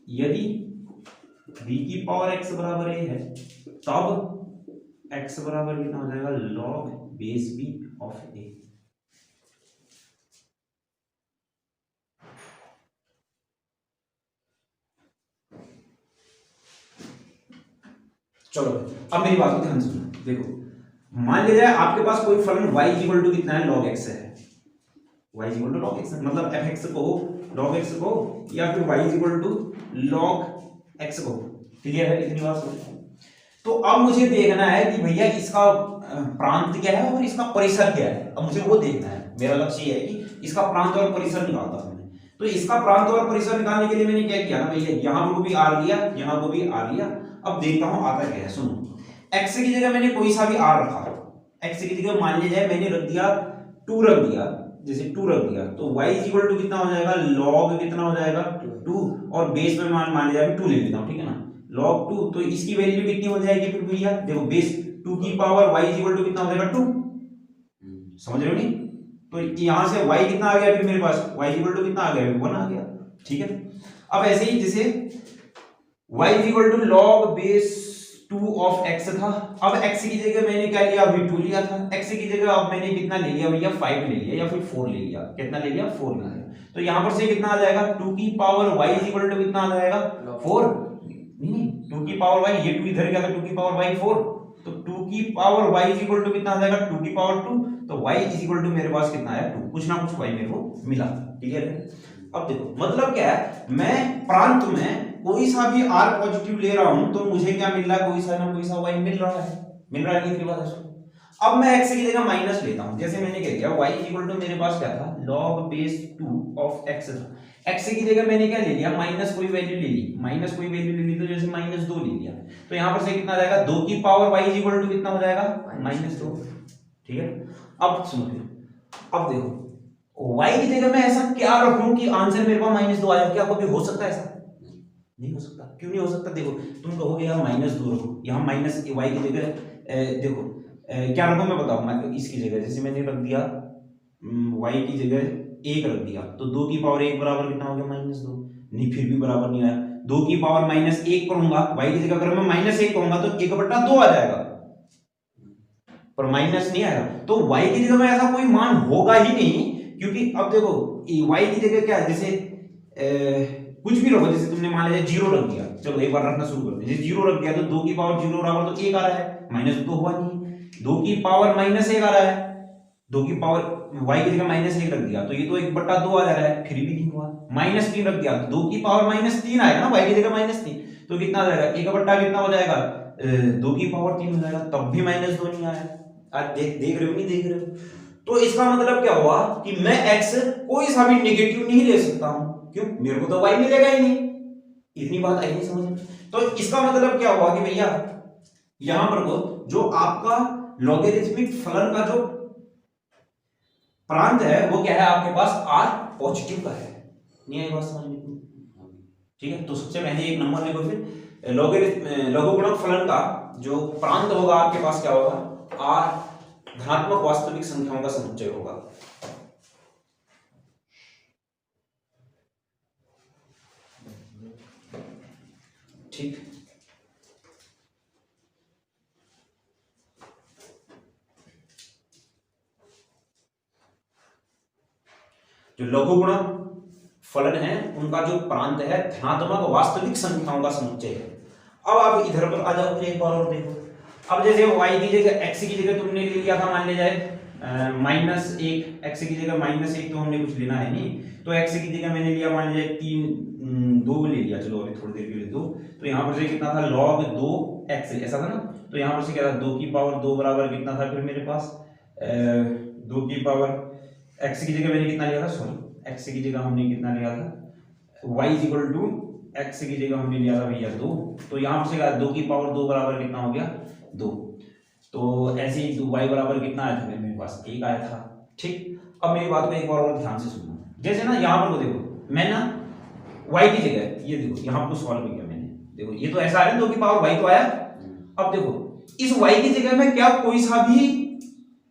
यदि b की पावर x बराबर a है तब x बराबर कितना हो जाएगा log base b of a। चलो अब मेरी बात को ध्यान से सुनो। देखो मान लिया जाए आपके पास कोई फलन y इक्वल टू कितना है log x है, y equal to log x है, मतलब fx को log x को या फिर y equal to log x को। क्लियर है इतनी बात समझ? तो अब मुझे देखना है कि भैया इसका प्रांत क्या है और इसका परिसर क्या है। अब मुझे वो देखना है, मेरा लक्ष्य ये है कि इसका प्रांत और परिसर निकालता हूं मैं। तो इसका प्रांत और परिसर निकालने के लिए मैंने क्या किया ना भैया, यहाँ को भी r लिया, यहाँ को भी r लिया। अब देखता हूं आता क्या है। सुनो, x की जगह मैंने कोई सा भी r रखा, x की जगह मान लीजिए मैंने रख दिया 2 रख दिया, जैसे 2 रख दिया तो y इक्वल टू कितना हो जाएगा log कितना हो जाएगा 2 और बेस में मान लिया 2 ले लेता हूं, ठीक है ना, log 2। तो इसकी वैल्यू कितनी हो जाएगी फिर भैया, देखो बेस 2 की पावर y इक्वल टू कितना हो जाएगा 2, समझ रहे हो नहीं? तो यहां से y कितना आ गया फिर मेरे पास, y इक्वल टू कितना आ गया 1 आ गया, ठीक है। अब ऐसे ही जैसे y equal to log base 2 of x था, अब x की जगह मैंने क्या लिया, अभी 2 लिया था, x की जगह अब मैंने कितना ले लिया भैया 5 ले लिया या फिर 4 ले लिया, कितना ले लिया 4 ले लिया। तो यहां पर से कितना आ जाएगा 2 की पावर y इक्वल टू कितना आ जाएगा 4, नहीं 2 की पावर y, ये 2 इधर गया तो 2 की पावर y 4, तो 2 की पावर y इक्वल टू कितना आ जाएगा 2 की पावर 2, तो y इक्वल टू मेरे पास कितना आया 2, कुछ ना कुछ y मेरे को मिला। क्लियर है? अब देखो मतलब क्या है, मैं प्रांत में कोई सा भी r पॉजिटिव ले रहा हूं तो मुझे क्या मिल रहा है, कोई सा ना कोई सा y मिल रहा है नहीं, बात है। अब मैं x की जगह माइनस लेता हूं, जैसे मैंने क्या किया y इक्वल टू मेरे पास क्या था log बेस 2 ऑफ x था, x की जगह मैंने क्या ले लिया माइनस कोई वैल्यू ले ली, माइनस कोई वैल्यू ले ली तो जैसे -2 ले लिया, तो यहां पर से कितना आ जाएगा 2 की पावर y इक्वल टू कितना हो जाएगा -2, ठीक है। अब सुनो फिर, अब देखो y की जगह मैं ऐसा क्या रखूं कि आंसर मेरे पास -2 आ जाए, क्या कभी हो सकता है ऐसा? नहीं हो सकता। क्यों नहीं हो सकता? देखो तुम कहोगे यार -2 रखो, यहाँ माइनस y की जगह देखो क्या रखो मैं बताऊं, मैं इसकी जगह जैसे मैंने रख दिया y की जगह 1 रख दिया, तो 2 की पावर 1 बराबर कितना हो गया -2, नहीं फिर भी बराबर नहीं आया, 2 की पावर -1 करूंगा y की जगह, अगर मैं -1 कहूंगा तो 1/2 आ जाएगा, पर माइनस नहीं आएगा, तो y की जगह में ऐसा कोई मान होगा ही नहीं, क्योंकि अब देखो y की जगह क्या है, जैसे कुछ भी रखो, जैसे तुमने मान लिया 0 रख दिया, चलो एक बार रखना शुरू करते हैं, जैसे 0 रख दिया तो 2 की पावर 0 बराबर तो 1 आ रहा है, माइनस तो हुआ नहीं, 2 की पावर -1 आ रहा है, 2 की पावर y की जगह -1 रख दिया तो ये तो 1/2 आ जा रहा है, फिर भी नहीं हुआ, -3 रख दिया तो 2 की पावर -3 आएगा ना, y की जगह -3 तो कितना आ जाएगा 1/2 कितना हो जाएगा 2 की पावर 3 हो जाएगा, तब भी -2 नहीं आया। आज देख रहे हो नहीं देख रहे हो? तो इसका मतलब क्या हुआ कि मैं x कोई सा भी नेगेटिव नहीं ले सकता हूं, क्यों, मेरे को तो y मिलेगा ही नहीं, इतनी बात आई नहीं समझ में? तो इसका मतलब क्या हुआ कि भैया यहां पर को जो आपका लॉगरिथमिक फलन का जो प्रांत है वो क्या है आपके पास r पॉजिटिव का है, नहीं आई बात समझ में? ठीक है, तो सबसे पहले एक नंबर देखो, फिर लघुगणक फलन का जो प्रांत होगा आपके पास क्या होगा, r धनात्मक वास्तविक संख्याओं का समुच्चय होगा। ठीक, जो लघुगणक फलन है उनका जो प्रांत है धनात्मक वास्तविक संख्याओं का समुच्चय है। अब आप इधर पर आ जाओ, फिर एक बार और देखो, अब जैसे y की जगह x की जगह तुमने ले लिया था, मान लिया जाए -1, x की जगह -1 तो हमने कुछ लेना है नहीं, तो x की जगह मैंने लिया मान लीजिए 2 ले लिया, चलो अभी थोड़ी देर के लिए 2, तो यहाँ पर से कितना था log 2x ऐसा था ना, तो यहाँ पर से क्या था 2 की पावर 2 बराबर कितना था फिर मेरे पास 2 की पावर x की जगह मैंने कितना लिया था, सॉरी x की जगह हमने कितना लिया था y इक्वल टू x की जगह हमने लिया था भैया 2, तो यहाँ पर से 2 की पावर 2 बराबर कितना हो गया 2, तो ऐसे ही y बराबर कितना आया था मेरे पास 1 आया था। ठीक, अब मेरी बात को एक बार और ध्यान से सुनना, जैसे ना यहाँ पर देखो मैं ना y की जगह ये देखो यहाँ पर सॉल्व किया मैंने, देखो ये तो ऐसा है 2 की पावर y तो आया, अब देखो इस y की जगह में क्या कोई सा भी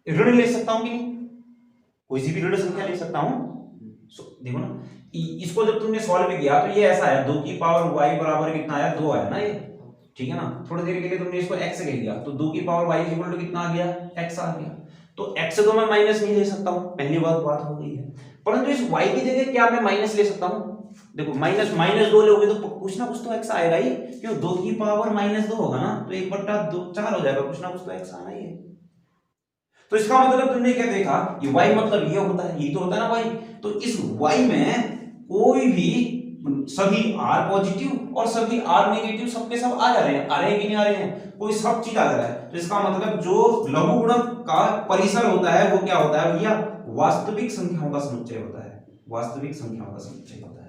ऋण ले सकता हूँ कि नहीं, कोई सी भी ऋण संख्या ले सकता हूँ, देखो ना, इसको जब तुमने सॉल्व किया तो ये ऐसा है 2 की पावर y बराबर कितना आया 2 आया ना ये, ठीक है ना। थोड़ी देर के लिए तुमने इसको x कह दिया तो 2 की पावर y इक्वल टू कितना आ गया x आ गया। तो x तो मैं माइनस नहीं ले सकता हूँ, पहली बात हो गई है, परंतु इस y की जगह क्या मैं माइनस ले सकता हूँ। देखो माइनस 2 लोगे तो कुछ ना कुछ तो x आएगा ही, क्यों 2 की पावर -2 होगा ना तो 1/2 4 हो जाएगा, कुछ ना कुछ तो x आना ही है। तो इसका मतलब तुमने क्या देखा, ये y मतलब ये होता है, ये तो होता है ना y। तो इस y में कोई भी सभी r पॉजिटिव और सभी r नेगेटिव सबके सब आ जा रहे हैं, आ रहे हैं कि नहीं आ रहे हैं, कोई सब चीज आ जा रहा है। तो इसका मतलब जो लघुगुणक का परिसर होता है वो क्या होता है भैया, वास्तविक संख्याओं का समुच्चय होता है, वास्तविक संख्याओं का समुच्चय होता है।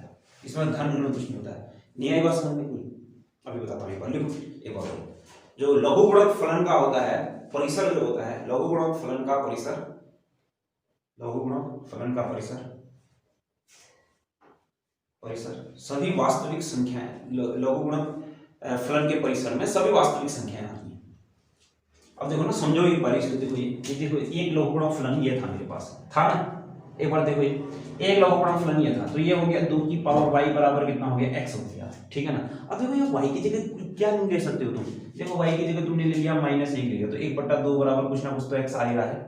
इसमें धन ऋण कुछ नहीं होता है। नहीं आई बात समझ में? नहीं, अभी बताता हूँ, एक बार लिखो, एक बार जो लघुगुणक फलन का होता है परिसर जो होता है, लघुगुणक फलन का परिसर, लघुगुणक फलन का परिसर, परिसर सभी वास्तविक संख्याएं, लघुगुणक फलन के परिसर में सभी वास्तविक संख्याएं आती हैं। अब देखो ना, समझो एक बार इसको, देखो ये देखो एक लघुगुणक फलन ये था मेरे पास, था ना, एक बार देखो एक लघुगुणक फलन ये था, तो ये हो गया 2 की पावर y बराबर कितना हो गया x हो गया, ठीक है ना। अब देखो ये y की जगह क्या नहीं ले सकते हो तुम, देखो y की जगह तुमने ले लिया -1 ले लिया तो 1/2 बराबर कुछ ना कुछ तो x आ ही रहा है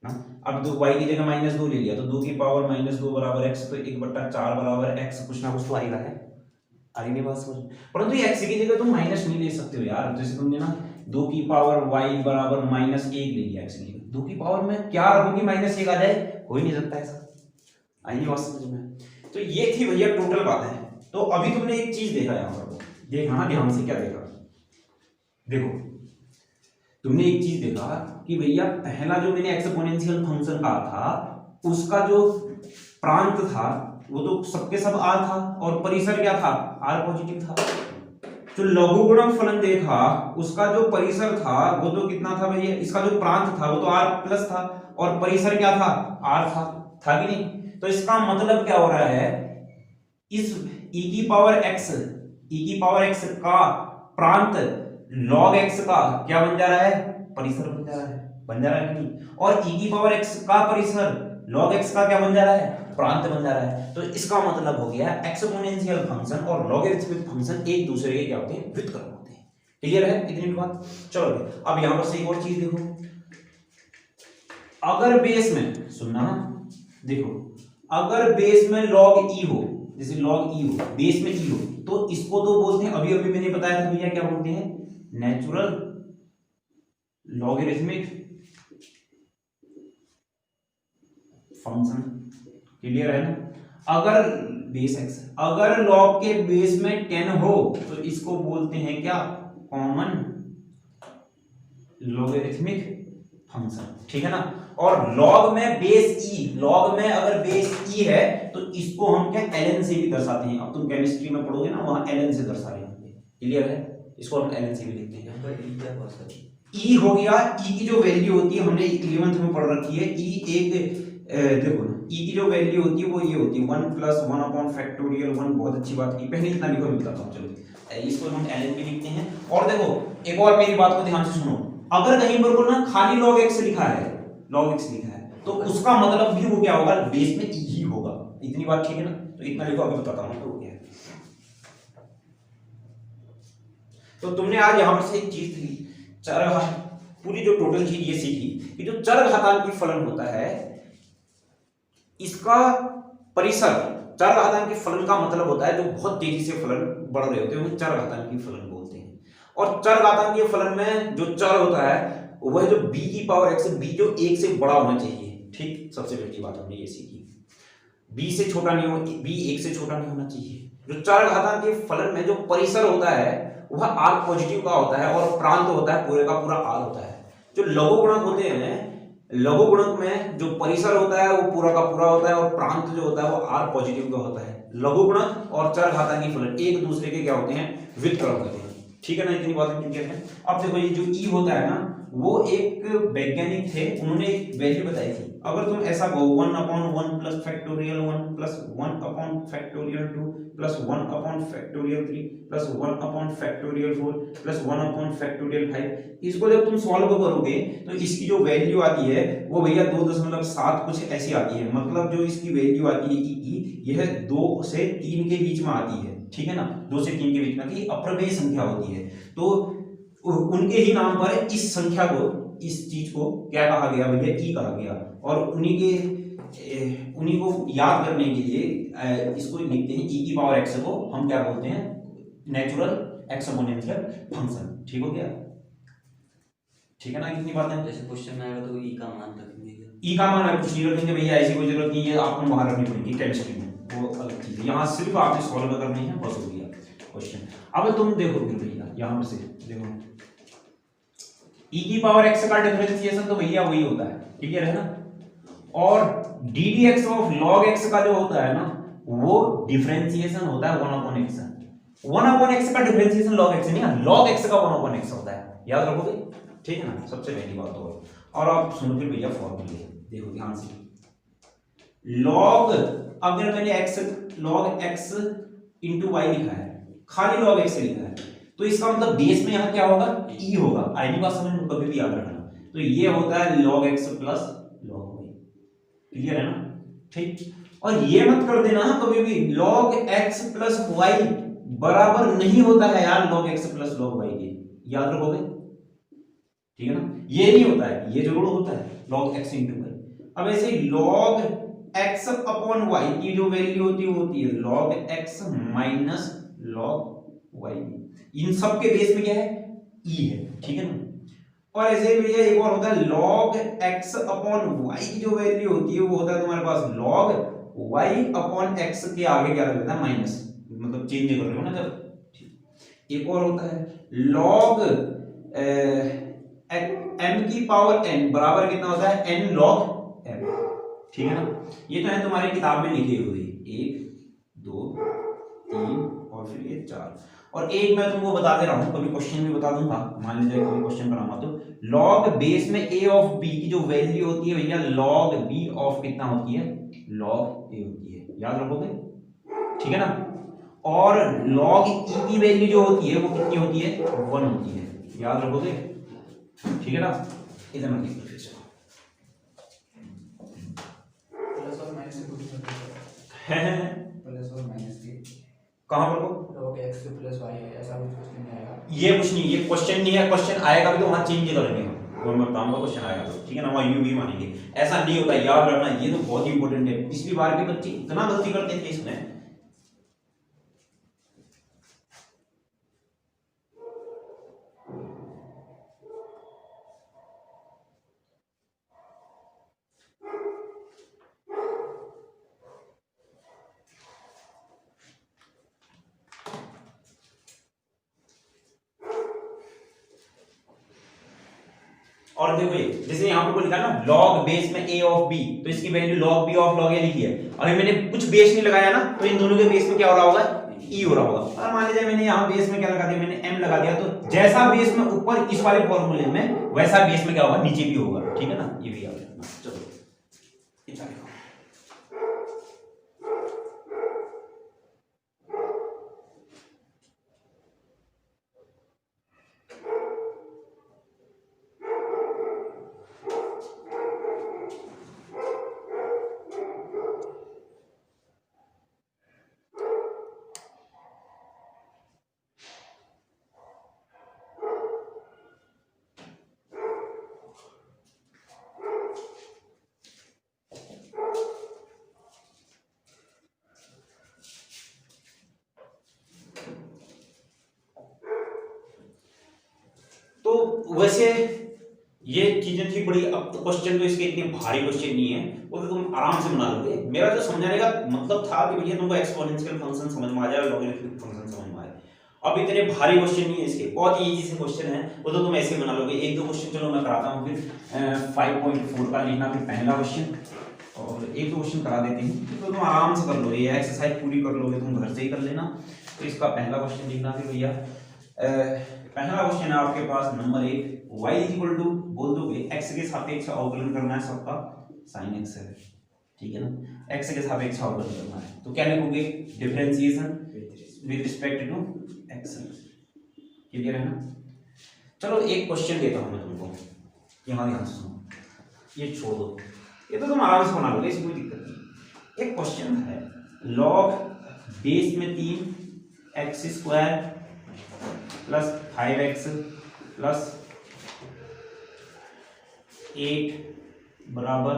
ना। अब y की जगह -2 ले लिया तो 2 की पावर -2 बराबर x, तो 1/4 बराबर x, कुछ ना कुछ तो आ ही रहा है, आ रही नहीं बात समझ। परंतु ये x की जगह तुम माइनस नहीं ले सकते हो यार, जैसे तुमने ना 2 की पावर y बराबर -1 ले लिया x की जगह, 2 की पावर में क्या रखोगी -1 आ जाए, हो ही नहीं सकता ऐसा, आई बात समझ में। तो ये थी भैया टोटल बात है। तो अभी तुमने एक चीज देखा यहाँ पर, देखना ध्यान से, क्या देखा, देखो तुमने एक चीज देखा कि भैया पहला जो मैंने एक्सपोनेंशियल फंक्शन कहा था उसका जो प्रांत था वो तो सबके सब r था और परिसर क्या था, r पॉजिटिव था। जो लघुगुणक फलन देखा उसका जो परिसर था वो तो कितना था भैया, इसका जो प्रांत था वो तो r प्लस था और परिसर क्या था, r था कि नहीं। तो इसका मतलब क्या हो रहा है, इस e की पावर x का प्रांत log x का क्या बन जा रहा है, परिसर बन जा रहा है, बन जा रहा है कि नहीं। और e की पावर x का परिसर log x का क्या बन जा रहा है, प्रांत बन जा रहा है। तो इसका मतलब हो गया एक्सपोनेंशियल फंक्शन और लॉगरिथमिक फंक्शन एक दूसरे के क्या होते हैं, व्युत्क्रम होते हैं। क्लियर है इतनी बात। चलो अब यहां पर से एक और चीज देखो, अगर बेस में सुनना, देखो अगर बेस में log e हो, जैसे log e हो, बेस में e हो, तो इसको तो बोलते हैं, अभी अभी मैंने बताया था भैया क्या बोलते हैं, नेचुरल लॉगरिथमिक फंक्शन। क्लियर है ना। अगर बेस x, अगर log के बेस में 10 हो तो इसको बोलते हैं क्या, कॉमन लॉगरिथमिक फंक्शन, ठीक है ना। और log में बेस e, log में अगर बेस e है तो इसको हम क्या ln से भी दर्शाते हैं। अब तुम केमिस्ट्री में पढ़ोगे ना, वहां ln से दर्शा रहे होंगे, क्लियर है, इसको हम ln से भी लिखते हैं। e हो गया, e की जो वैल्यू होती है हमने 11th में पढ़ रखी है, e एक देखो ना, e की जो वैल्यू होती है वो ये होती है 1 + 1/(1) 1, बहुत अच्छी बात की, पहले इतना लिखो, मैं बताता हूँ। चलो इसको हम ln भी लिखते हैं। और देखो एक और मेरी बात को ध्यान से सुनो, अगर कहीं पर को ना खाली log x लिखा है, log x लिखा है तो उसका मतलब भी वो क्या होगा, बेस में e ही होगा। इतनी बात ठीक है ना। तो इतना लिखो, अभी बताता हूँ तो क्या है। तो तुमने आज यहां पर से एक चीज थी, चरघात, पूरी जो टोटल चीज ये सीखी कि जो चरघातांकी फलन होता है इसका परिसर, चरघातांकी फलन का मतलब होता है जो बहुत तेजी से फलन बढ़ रहे होते हैं उन्हें चरघातांकी फलन बोलते हैं। और चरघातांकी फलन में जो चर होता है वह जो b की पावर x, b जो 1 से बड़ा होना चाहिए, ठीक, सबसे पहली बात हमने ये सीखी, b से छोटा नहीं हो, b 1 से छोटा नहीं होना चाहिए। जो चरघातांकी फलन में जो परिसर होता है वह r पॉजिटिव का होता है और प्रांत होता है पूरे का पूरा r होता है। जो लघुगुणक होते हैं, लघुगुणक में जो परिसर होता है वो पूरा का पूरा होता है और प्रांत जो होता है वो r पॉजिटिव का होता है। लघुगुणक और चरघातांकी फलन एक दूसरे के क्या होते हैं, व्युत्क्रम होते हैं, ठीक है ना। इतनी बात क्लियर है। अब देखो ये जो e होता है ना, वो एक वैज्ञानिक थे, उन्होंने एक वैल्यू बताई थी अगर तुम ऐसा कहो 1/1 plus factorial 1 plus 1 factorial 2 plus 1 factorial 3 plus 1 factorial 4 plus 1 factorial 5, इसको जब तुम सॉल्व करोगे तो इसकी जो वैल्यू आती है वो भैया 2.7 कुछ ऐसी आती है। मतलब जो इसकी वैल्यू आती है ई, यह 2 से 3 के बीच में आती है, ठीक है ना, 2 से 3 के बीच में आती है, अप्रमेय संख्या होती है। तो उनके ही नाम पर इस संख्या को, इस चीज को क्या कहा गया भैया, ई कहा गया। और उन्हीं को याद करने के लिए इसको लिखते हैं ई की पावर एक्स को हम क्या बोलते हैं, नेचुरल एक्सपोनेंशियल फंक्शन। ठीक हो गया, ठीक है ना, कितनी बातें। जैसे क्वेश्चन में आएगा तो ई का मान रखेंगे क्या? ई का मान कुछ नहीं रखेंगे भैया, ऐसी कोई जरूरत नहीं है, आपको बाहर रखनी पड़ेगी केमिस्ट्री में, वो अलग चीज है। यहाँ सिर्फ आपने सॉल्व करनी है, बस हो गया क्वेश्चन। अब तुम देखो फिर भैया यहाँ से देखो, ई की पावर एक्स का डिफरेंशिएशन तो भैया वही होता है, क्लियर है ना। और D D x of log x का जो होता है ना, वो डिफरेंशिएशन होता है 1/x। 1/x का डिफरेंशिएशन लॉग एक्स नहीं, लॉग एक्स का 1/x होता है, याद रखोगे, ठीक है ना, सबसे पहली बात तो। और आप सुनो फिर भैया फॉर्मूले, देखो ध्यान से। लॉग, अगर मैंने x log x into y लिखा है, खाली लॉग एक्स लिखा है, तो इसका मतलब बेस में यहाँ क्या होगा, ई होगा। आईनी बात समझ में कभी भी याद रखना। तो ये होता है log x plus log y, clear है ना, ठीक। और ये मत कर देना कभी भी log x प्लस y बराबर नहीं होता है यार log x plus log y के, याद रखोगे, ठीक है ना। ये नहीं होता है, ये जरूर होता है log x इंटू y। अब ऐसे log x अपॉन y की जो वैल्यू होती है log x minus log y। इन सब के बेस में क्या है, ई है, ठीक है ना। और ऐसे ही भैया एक और होता है log x अपॉन y की जो वैल्यू होती है वो होता है तुम्हारे पास log y अपॉन x के आगे क्या लगता है, माइनस, मतलब चेंज कर रहे हो ना जब। एक और होता है log m की पावर n बराबर कितना होता है, n log m, ठीक है ना। ये तो है तुम्हारी किताब में लिखे हुए 1 2 3 और फिर ये 4। और एक मैं तुमको बता दे रहा हूं, कभी क्वेश्चन भी बता दूंगा, मान लीजिए कभी क्वेश्चन बनाऊंगा तो log बेस में a ऑफ b की जो वैल्यू होती है भैया log b ऑफ कितना होती है, log a होती है, याद रखोगे, ठीक है ना। और log e की वैल्यू जो होती है वो कितनी होती है, 1 होती है, याद रखोगे, ठीक है ना। इधर मत लिखो, फिर चलो प्लस और माइनस से कुछ है प्लस और माइनस की कहां पर को log x प्लस y है, ऐसा कुछ क्वेश्चन नहीं आएगा। ये कुछ नहीं, ये क्वेश्चन नहीं है, क्वेश्चन आएगा भी तो वहां चेंज करेंगे हम, वो मैं बताऊंगा क्वेश्चन आएगा तो, ठीक है ना, वहां यू भी मानेंगे, ऐसा नहीं होता, याद रखना, ये तो बहुत इंपॉर्टेंट है। पिछली बार के बच्चे इतना गलती करते थे इसमें। और देखो ये जैसे यहाँ पर लिखा ना log बेस में a ऑफ b, तो इसकी value log b of log a लिखी है। अगर मैंने कुछ बेस नहीं लगाया ना तो इन दोनों के बेस में क्या हो रहा होगा, e हो रहा होगा। और मान लीजिए मैंने यहाँ बेस में क्या लगा दिया, मैंने m लगा दिया, तो जैसा बेस में ऊपर इस वाले फॉर्मूले में वैसा बेस में क्या होगा, नीचे भी होगा, ठीक है ना, ये भी याद रखना। चलो तो वैसे ये चीजें थी बड़ी। अब तो क्वेश्चन तो इसके इतने भारी क्वेश्चन नहीं है, वो तो तुम आराम से बना लोगे। मेरा जो समझाने का मतलब था कि भैया तुमको एक्सपोनेंशियल फंक्शन समझ में आ जाए, लॉगरिथमिक फंक्शन समझ में आए। अब इतने भारी क्वेश्चन नहीं है इसके, बहुत ही इजी से क्वेश्चन है, वो तो तुम ऐसे बना लोगे। एक दो क्वेश्चन चलो मैं कराता हूँ, फिर 5.4 का लिखना, फिर पहला क्वेश्चन और एक दो क्वेश्चन करा देते हैं, तो तुम आराम से कर लो, ये एक्सरसाइज पूरी कर लोगे, तुम घर से ही कर लेना। तो इसका पहला क्वेश्चन लिखना फिर भैया। पहला क्वेश्चन है आपके पास नंबर 1, y इक्वल टू बोल दोगे x के सापेक्ष अवकलन करना है सबका, साइन एक्स है, ठीक है ना, एक्स के सापेक्ष अवकलन करना है, तो क्या लिखोगे, differentiation with respect to x, clear है ना। चलो एक क्वेश्चन देता हूं मैं तुमको, यहाँ ध्यान से सुनो, ये छोड़ दो, ये तो तुम आराम से बना लोगे, इसकी कोई दिक्कत नहीं। एक क्वेश्चन है, log बेस में 3 x square plus 5x plus 8 बराबर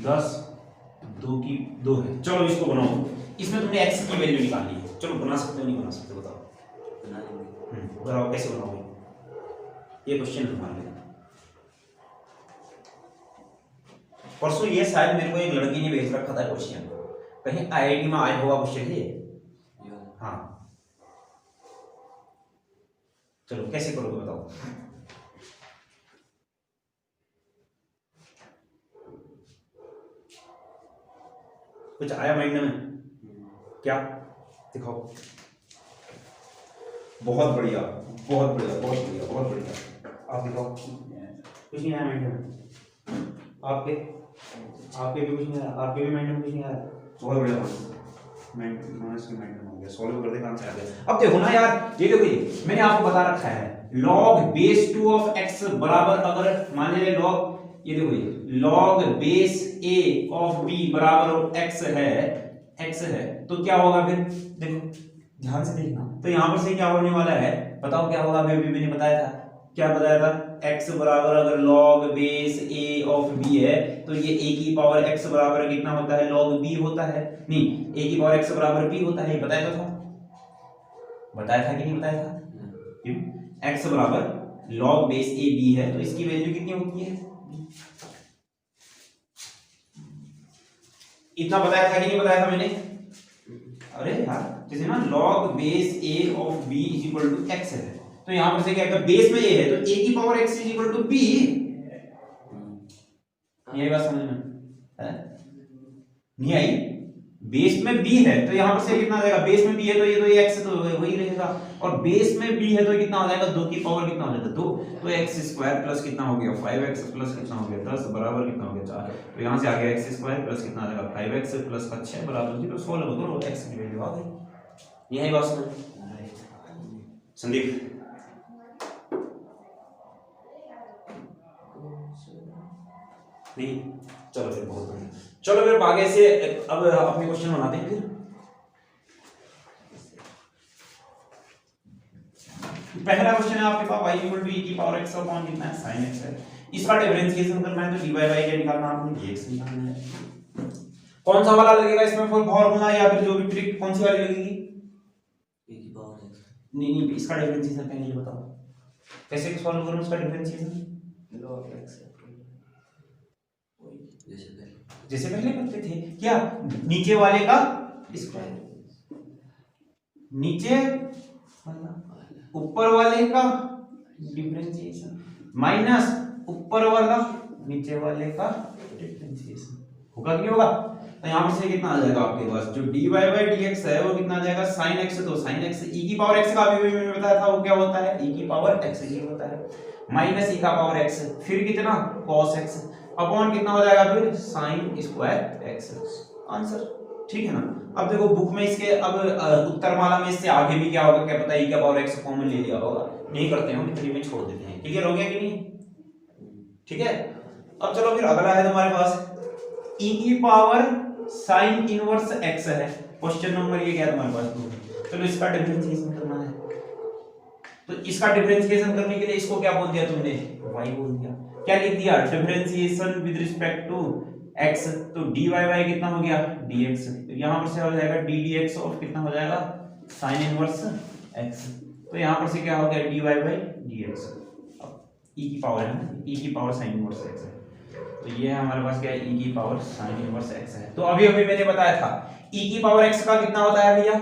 10 2 की 2 है। चलो इसको बनाओ, इसमें तुमने x की वैल्यू निकालनी है, चलो बना सकते हो नहीं बना सकते बताओ, बना लेंगे। बताओ कैसे बनाओगे, ये क्वेश्चन हमारे लिए। परसों ये शायद मेरे को एक लड़की ने भेज रखा था क्वेश्चन, कहीं आईआईटी में आया होगा क्वेश्चन ये, हाँ चलो कैसे करोगे बताओ। कुछ आया माइंड में, क्या दिखाओ, बहुत बढ़िया बहुत बढ़िया बहुत बढ़िया बहुत बढ़िया, आप दिखाओ, कुछ नहीं आया माइंड में, आपके भी कुछ नहीं आया, आपके भी माइंड में कुछ नहीं आया, बहुत बढ़िया माइंड में हो गया, सॉल्व कर दे काम से आ गया। अब देखो ना यार, ये देखो, ये मैंने आपको बता रखा है log बेस 2 ऑफ x बराबर, अगर मान लीजिए log, ये देखो ये log base a of b बराबर x है, तो क्या होगा फिर, देखो ध्यान से देखना, तो यहां पर से क्या होने वाला है, बताओ क्या होगा, अभी मैंने बताया था, क्या बताया था, x बराबर अगर log base a of b है, तो ये a की पावर x बराबर कितना होता है, log b होता है, नहीं a की पावर x बराबर b होता है, बताया तो था, बताया था कि नहीं बताया था, क्यों, x बराबर log बेस a b है, तो इसकी वैल्यू कितनी होती है, इतना बताया था कि नहीं बताया था मैंने, अरे यार जैसे ना log base a of b is equal to x है, तो यहां पर से क्या है, बेस में a है तो a की power x is equal to b, ये बात समझ में है, नहीं आई, बेस में b है तो यहां पर से कितना आ जाएगा, बेस में b है तो ये x तो वही रहेगा, और बेस में b है तो कितना हो जाएगा, 2 की पावर कितना हो जाएगा 2, तो x स्क्वायर प्लस कितना हो गया 5x प्लस कितना हो गया 10 बराबर कितना हो गया 4, तो यहां से आ गया x स्क्वायर प्लस कितना आ जाएगा 5x प्लस का 6 बराबर 0, सॉल्व करो x की वैल्यू आ गई, यही बात समझ संदीप, नहीं चलो फिर बहुत बढ़िया, चलो फिर आगे से अब अपने क्वेश्चन बनाते हैं। फिर पहला क्वेश्चन है आपके पास y इक्वल टू e की पावर x अपॉन कितना है sin x है, इसका डिफरेंशिएशन करना है, तो dy बाय क्या निकालना है, आपने dx निकालना है, कौन सा वाला लगेगा इसमें फॉर्मूला, या फिर जो भी ट्रिक कौन सी वाली लगेगी, e की पावर x, नहीं इसका डिफरेंशिएशन पहले ये बताओ, कैसे सॉल्व करूं इसका डिफरेंशिएशन, log x जैसे पहले करते थे, क्या नीचे वाले का स्क्वायर, नीचे ऊपर वाले का डिफरेंशिएशन माइनस ऊपर वाला नीचे वाले का डिफरेंशिएशन, होगा कि नहीं होगा, तो यहां पर से कितना आ जाएगा आपके पास, जो dy बाय dx है वो कितना आ जाएगा sin x, तो sin x e की पावर x का अभी मैंने बताया था वो क्या होता है, e की पावर x ही होता है, माइनस e का पावर x, फिर कितना cos x अपॉन कितना हो जाएगा फिर sin स्क्वायर x, आंसर, ठीक है ना। अब देखो बुक में इसके अब उत्तरमाला में इससे आगे भी क्या होगा क्या पता, e का पावर x कॉमन ले लिया होगा, नहीं करते हैं हम, 3 में छोड़ देते हैं, क्लियर हो गया कि नहीं, ठीक है। अब चलो फिर अगला है तुम्हारे पास e की पावर sin इनवर्स x है, क्वेश्चन नंबर ये क्या है तुम्हारे पास, चलो इसका डिफरेंशिएशन करना है, तो इसका डिफरेंशिएशन करने के लिए इसको क्या बोल दिया तुमने, y बोल दिया, क्या लिख दिया, differentiation with respect to x, तो dy बाय कितना हो गया dx, तो यहां पर से हो जाएगा d dx और कितना हो जाएगा sin इनवर्स x, तो यहां पर से क्या हो गया dy बाय dx, अब e की पावर है ना, e की पावर sin इनवर्स x है, तो ये हमारे पास क्या है e की पावर sin इनवर्स x है, तो अभी मैंने बताया था e की पावर x का कितना होता है भैया,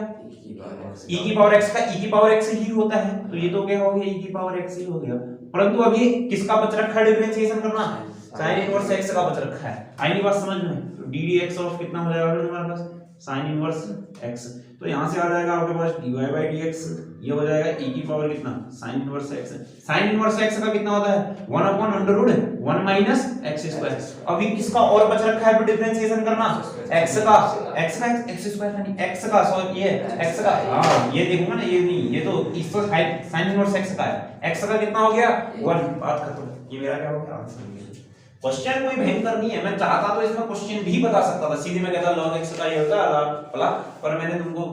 e की पावर x का e की पावर x ही होता है, तो ये तो क्या हो गया e की पावर x ही हो गया, परंतु अभी किसका बच रखा है डिफरेंशिएशन करना, sin इनवर्स x का बच रखा है, आई नहीं बात समझ में, डी डी एक्स ऑफ कितना हो जाएगा फिर तुम्हारे पास साइन इनवर्स एक्स। तो यहाँ से आ जाएगा आपके पास D Y by D X, ये हो जाएगा e की पावर कितना sine inverse X. Sine inverse X का कितना होता है 1 upon under root 1 minus X square. अभी किसका और बच रखा है फिर डिफरेंशिएशन करना x का x स्क्वायर नहीं x का, सॉरी ये x का, हाँ ये देखूंगा ना, ये नहीं, ये तो इसका साइन इनवर्स x का है, x का कितना हो गया 1। बात खत्म, ये मेरा क्या हो गया आंसर। क्वेश्चन कोई भयंकर नहीं है, मैं चाहता तो इसमें क्वेश्चन भी बता सकता था, सीधे मैं कहता log x का ये होता है, पर मैंने तुमको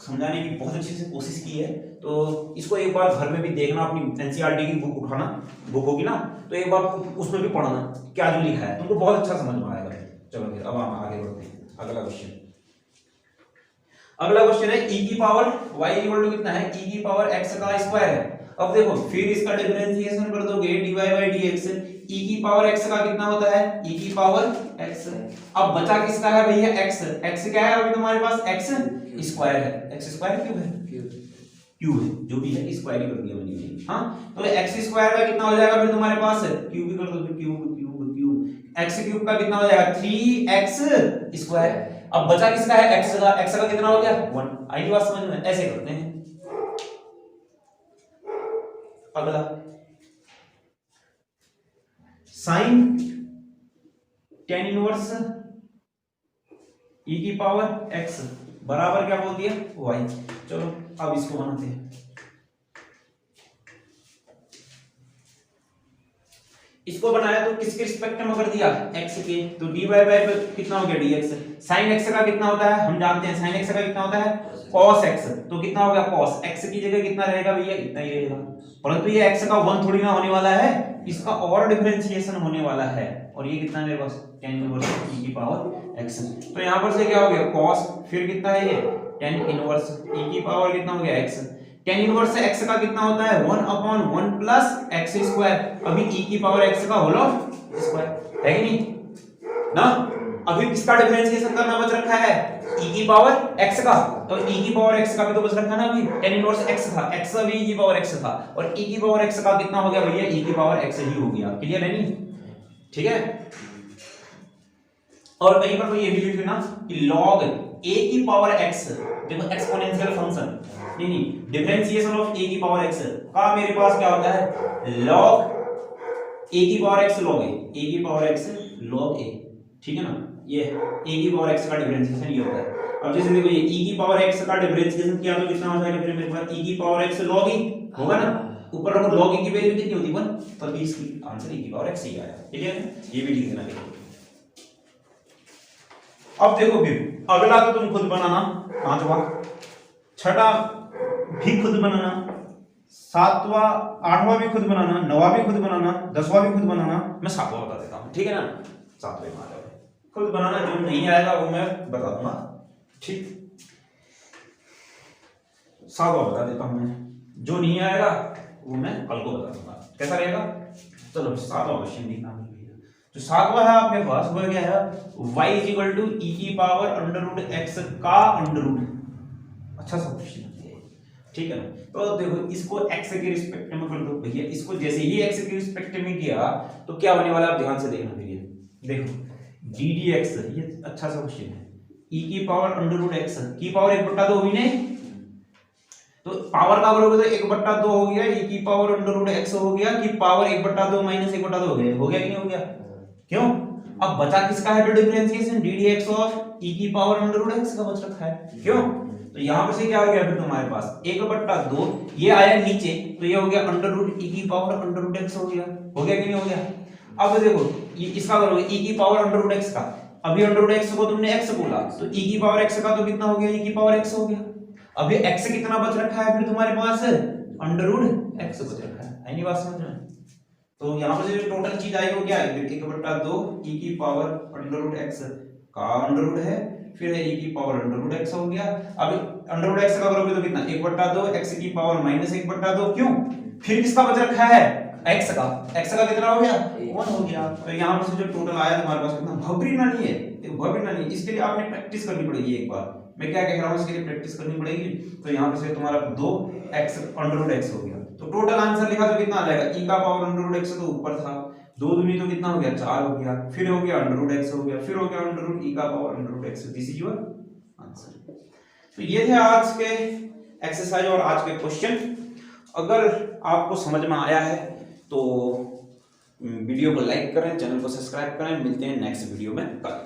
समझाने की बहुत अच्छे से कोशिश की है। तो इसको एक बार घर में भी देखना, अपनी एनसीईआरटी की बुक उठाना, बुक होगी ना, तो एक बार उसमें भी पढ़ना क्या जो लिखा है, तुमको बहुत अच्छा समझ में आएगा। चलो फिर अब हम आगे बढ़ते हैं। अगला क्वेश्चन, अगला क्वेश्चन है e की पावर y इक्वल टू कितना है e की पावर x का स्क्वायर है। अब देखो फिर इसका डिफरेंशिएशन कर दोगे dy बाई dx, e की पावर x का कितना होता है e की पावर x। अब बचा किसका है भैया x, x क्या है अभी तुम्हारे पास x स्क्वायर है, x स्क्वायर क्यूब है, क्यूब है जो भी है, स्क्वायर ही कर दिया मैंने। हां तो x स्क्वायर का कितना हो जाएगा फिर तुम्हारे पास, क्यूब ही कर दो, cube cube cube, x cube का कितना हो जाएगा 3x स्क्वायर। अब बचा किसका है x का, x का कितना हो गया 1। आई बात समझ में, ऐसे करते हैं। अगला साइन tan इनवर्स e की पावर x बराबर क्या बोल दिया y। चलो अब इसको बनाते हैं। इसको बनाया तो किसके रिस्पेक्ट में कर दिया x के, तो dy बाय कितना हो गया dx। sin x का कितना होता है हम जानते हैं, sin x का कितना होता है cos x, तो कितना हो गया cos x की जगह कितना रहेगा भैया इतना ही रहेगा, परंतु ये x का 1 थोड़ी ना होने वाला है, इसका और डिफरेंशिएशन होने वाला है, और ये कितना मेरे पास tan इनवर्स e की पावर x। तो यहां पर से क्या हो गया cos, फिर कितना है ये tan इनवर्स e की पावर कितना हो गया x। tan इनवर्स x का कितना होता है 1 अपॉन 1 प्लस x स्क्वायर, अभी e की पावर x का होल ऑफ स्क्वायर है कि नहीं ना। अभी किसका डिफरेंशिएशन करना बच रखा है e की पावर x का, तो e की पावर x का भी तो बच रखा ना, अभी tan इनवर्स x था, x अभी e की पावर x था, और e की पावर x का कितना हो गया भैया e की पावर x ही हो गया। क्लियर है नहीं, ठीक है। और कहीं पर तो ये भी लिख लेना कि log a की पावर x, देखो एक्सपोनेंशियल फंक्शन नहीं डिफरेंशिएशन ऑफ a की पावर x का मेरे पास क्या होता है log a की पावर x log a की पावर x log a, ठीक है ना। ये a की पावर x का डिफरेंशिएशन ये होता है। अब जैसे देखो ये e की पावर x का डिफरेंशिएशन किया तो कितना हो जाएगा फिर मेरे पास e की पावर x log e होगा ना, ऊपर रखो log e की वैल्यू कितनी होती है 1, तब इसकी आंसर e की पावर x ही आया। ठीक है, ये भी लिख देना। अब देखो फिर अगला तो तुम खुद बनाना, पांचवा छठा भी खुद बनाना, सातवां आठवां भी खुद बनाना, नौवां भी खुद बनाना, 10वां भी खुद बनाना। मैं सातवां बता देता हूं, ठीक है ना, सातवें में आ जाओ खुद बनाना, जो नहीं आएगा वो मैं बता दूंगा, ठीक। सातवां बता देता हूं मैं, जो नहीं आएगा वो मैं कल को बता दूंगा, कैसा रहेगा। चलो सातवां क्वेश्चन देखना, तो सातवां है आपके पास वो क्या है y इक्वल टू e की पावर अंडर रूट x का अंडर रूट। अच्छा सा क्वेश्चन है, ठीक है ना। तो देखो इसको x के रिस्पेक्ट में कर दो भैया, इसको जैसे ही x के रिस्पेक्ट में किया तो क्या होने वाला, आप ध्यान से देखना भैया। देखो d dx, ये अच्छा सा क्वेश्चन है, e की पावर अंडर रूट x की पावर 1/2 हुई नहीं, तो पावर का करोगे तो 1/2 हो गया, e की पावर अंडर रूट x हो गया, की पावर 1/2 माइनस 1/2 हो गया कि नहीं हो गया, क्यों। अब बचा किसका है differentiation D D x of e की पावर अंडर रूट x का बच रखा है, क्यों। तो यहां पर से क्या हो गया फिर तुम्हारे पास 1/2, ये आया नीचे तो ये हो गया अंडर रूट e की पावर अंडर रूट x हो गया कि नहीं हो गया। अब देखो ये इसका करोगे e की पावर अंडर रूट x का, अभी अंडर रूट x को तुमने x बोला तो e की पावर x का तो कितना हो गया e की पावर x हो गया। अभी x कितना बच रखा है फिर तुम्हारे पास अंडर रूट x बच रखा है, नहीं बात समझ में। तो यहाँ पर जो टोटल चीज आई वो क्या है 1/2 e की पावर अंडर रूट x का अंडर रूट है, फिर है e की पावर अंडर रूट x हो गया। अब अंडर रूट x का करोगे तो कितना 1/2 x की पावर माइनस 1/2, क्यों। फिर किसका बच रखा है x का कितना हो गया 1 हो गया। तो यहाँ पर से जो टोटल आया तुम्हारे पास कितना, घबराना नहीं है, घबराना नहीं, इसके लिए आपने प्रैक्टिस करनी पड़ेगी एक बार, मैं क्या कह रहा हूँ इसके लिए प्रैक्टिस करनी पड़ेगी। तो यहाँ पर से तुम्हारा 2x अंडर रूट x हो गया, तो टोटल आंसर लिखा तो कितना आ जाएगा e का पावर अंडर रूट x तो ऊपर था, 2 दूनी तो कितना हो गया 4 हो गया, फिर हो गया अंडर रूट एक्स हो गया, फिर हो गया अंडर रूट ई का power under root x. This is your answer. तो ये थे आज के एक्सरसाइज और आज के क्वेश्चन। अगर आपको समझ में आया है तो वीडियो को लाइक करें, चैनल को सब्सक्राइब करें। मिलते हैं नेक्स्ट वीडियो में कल।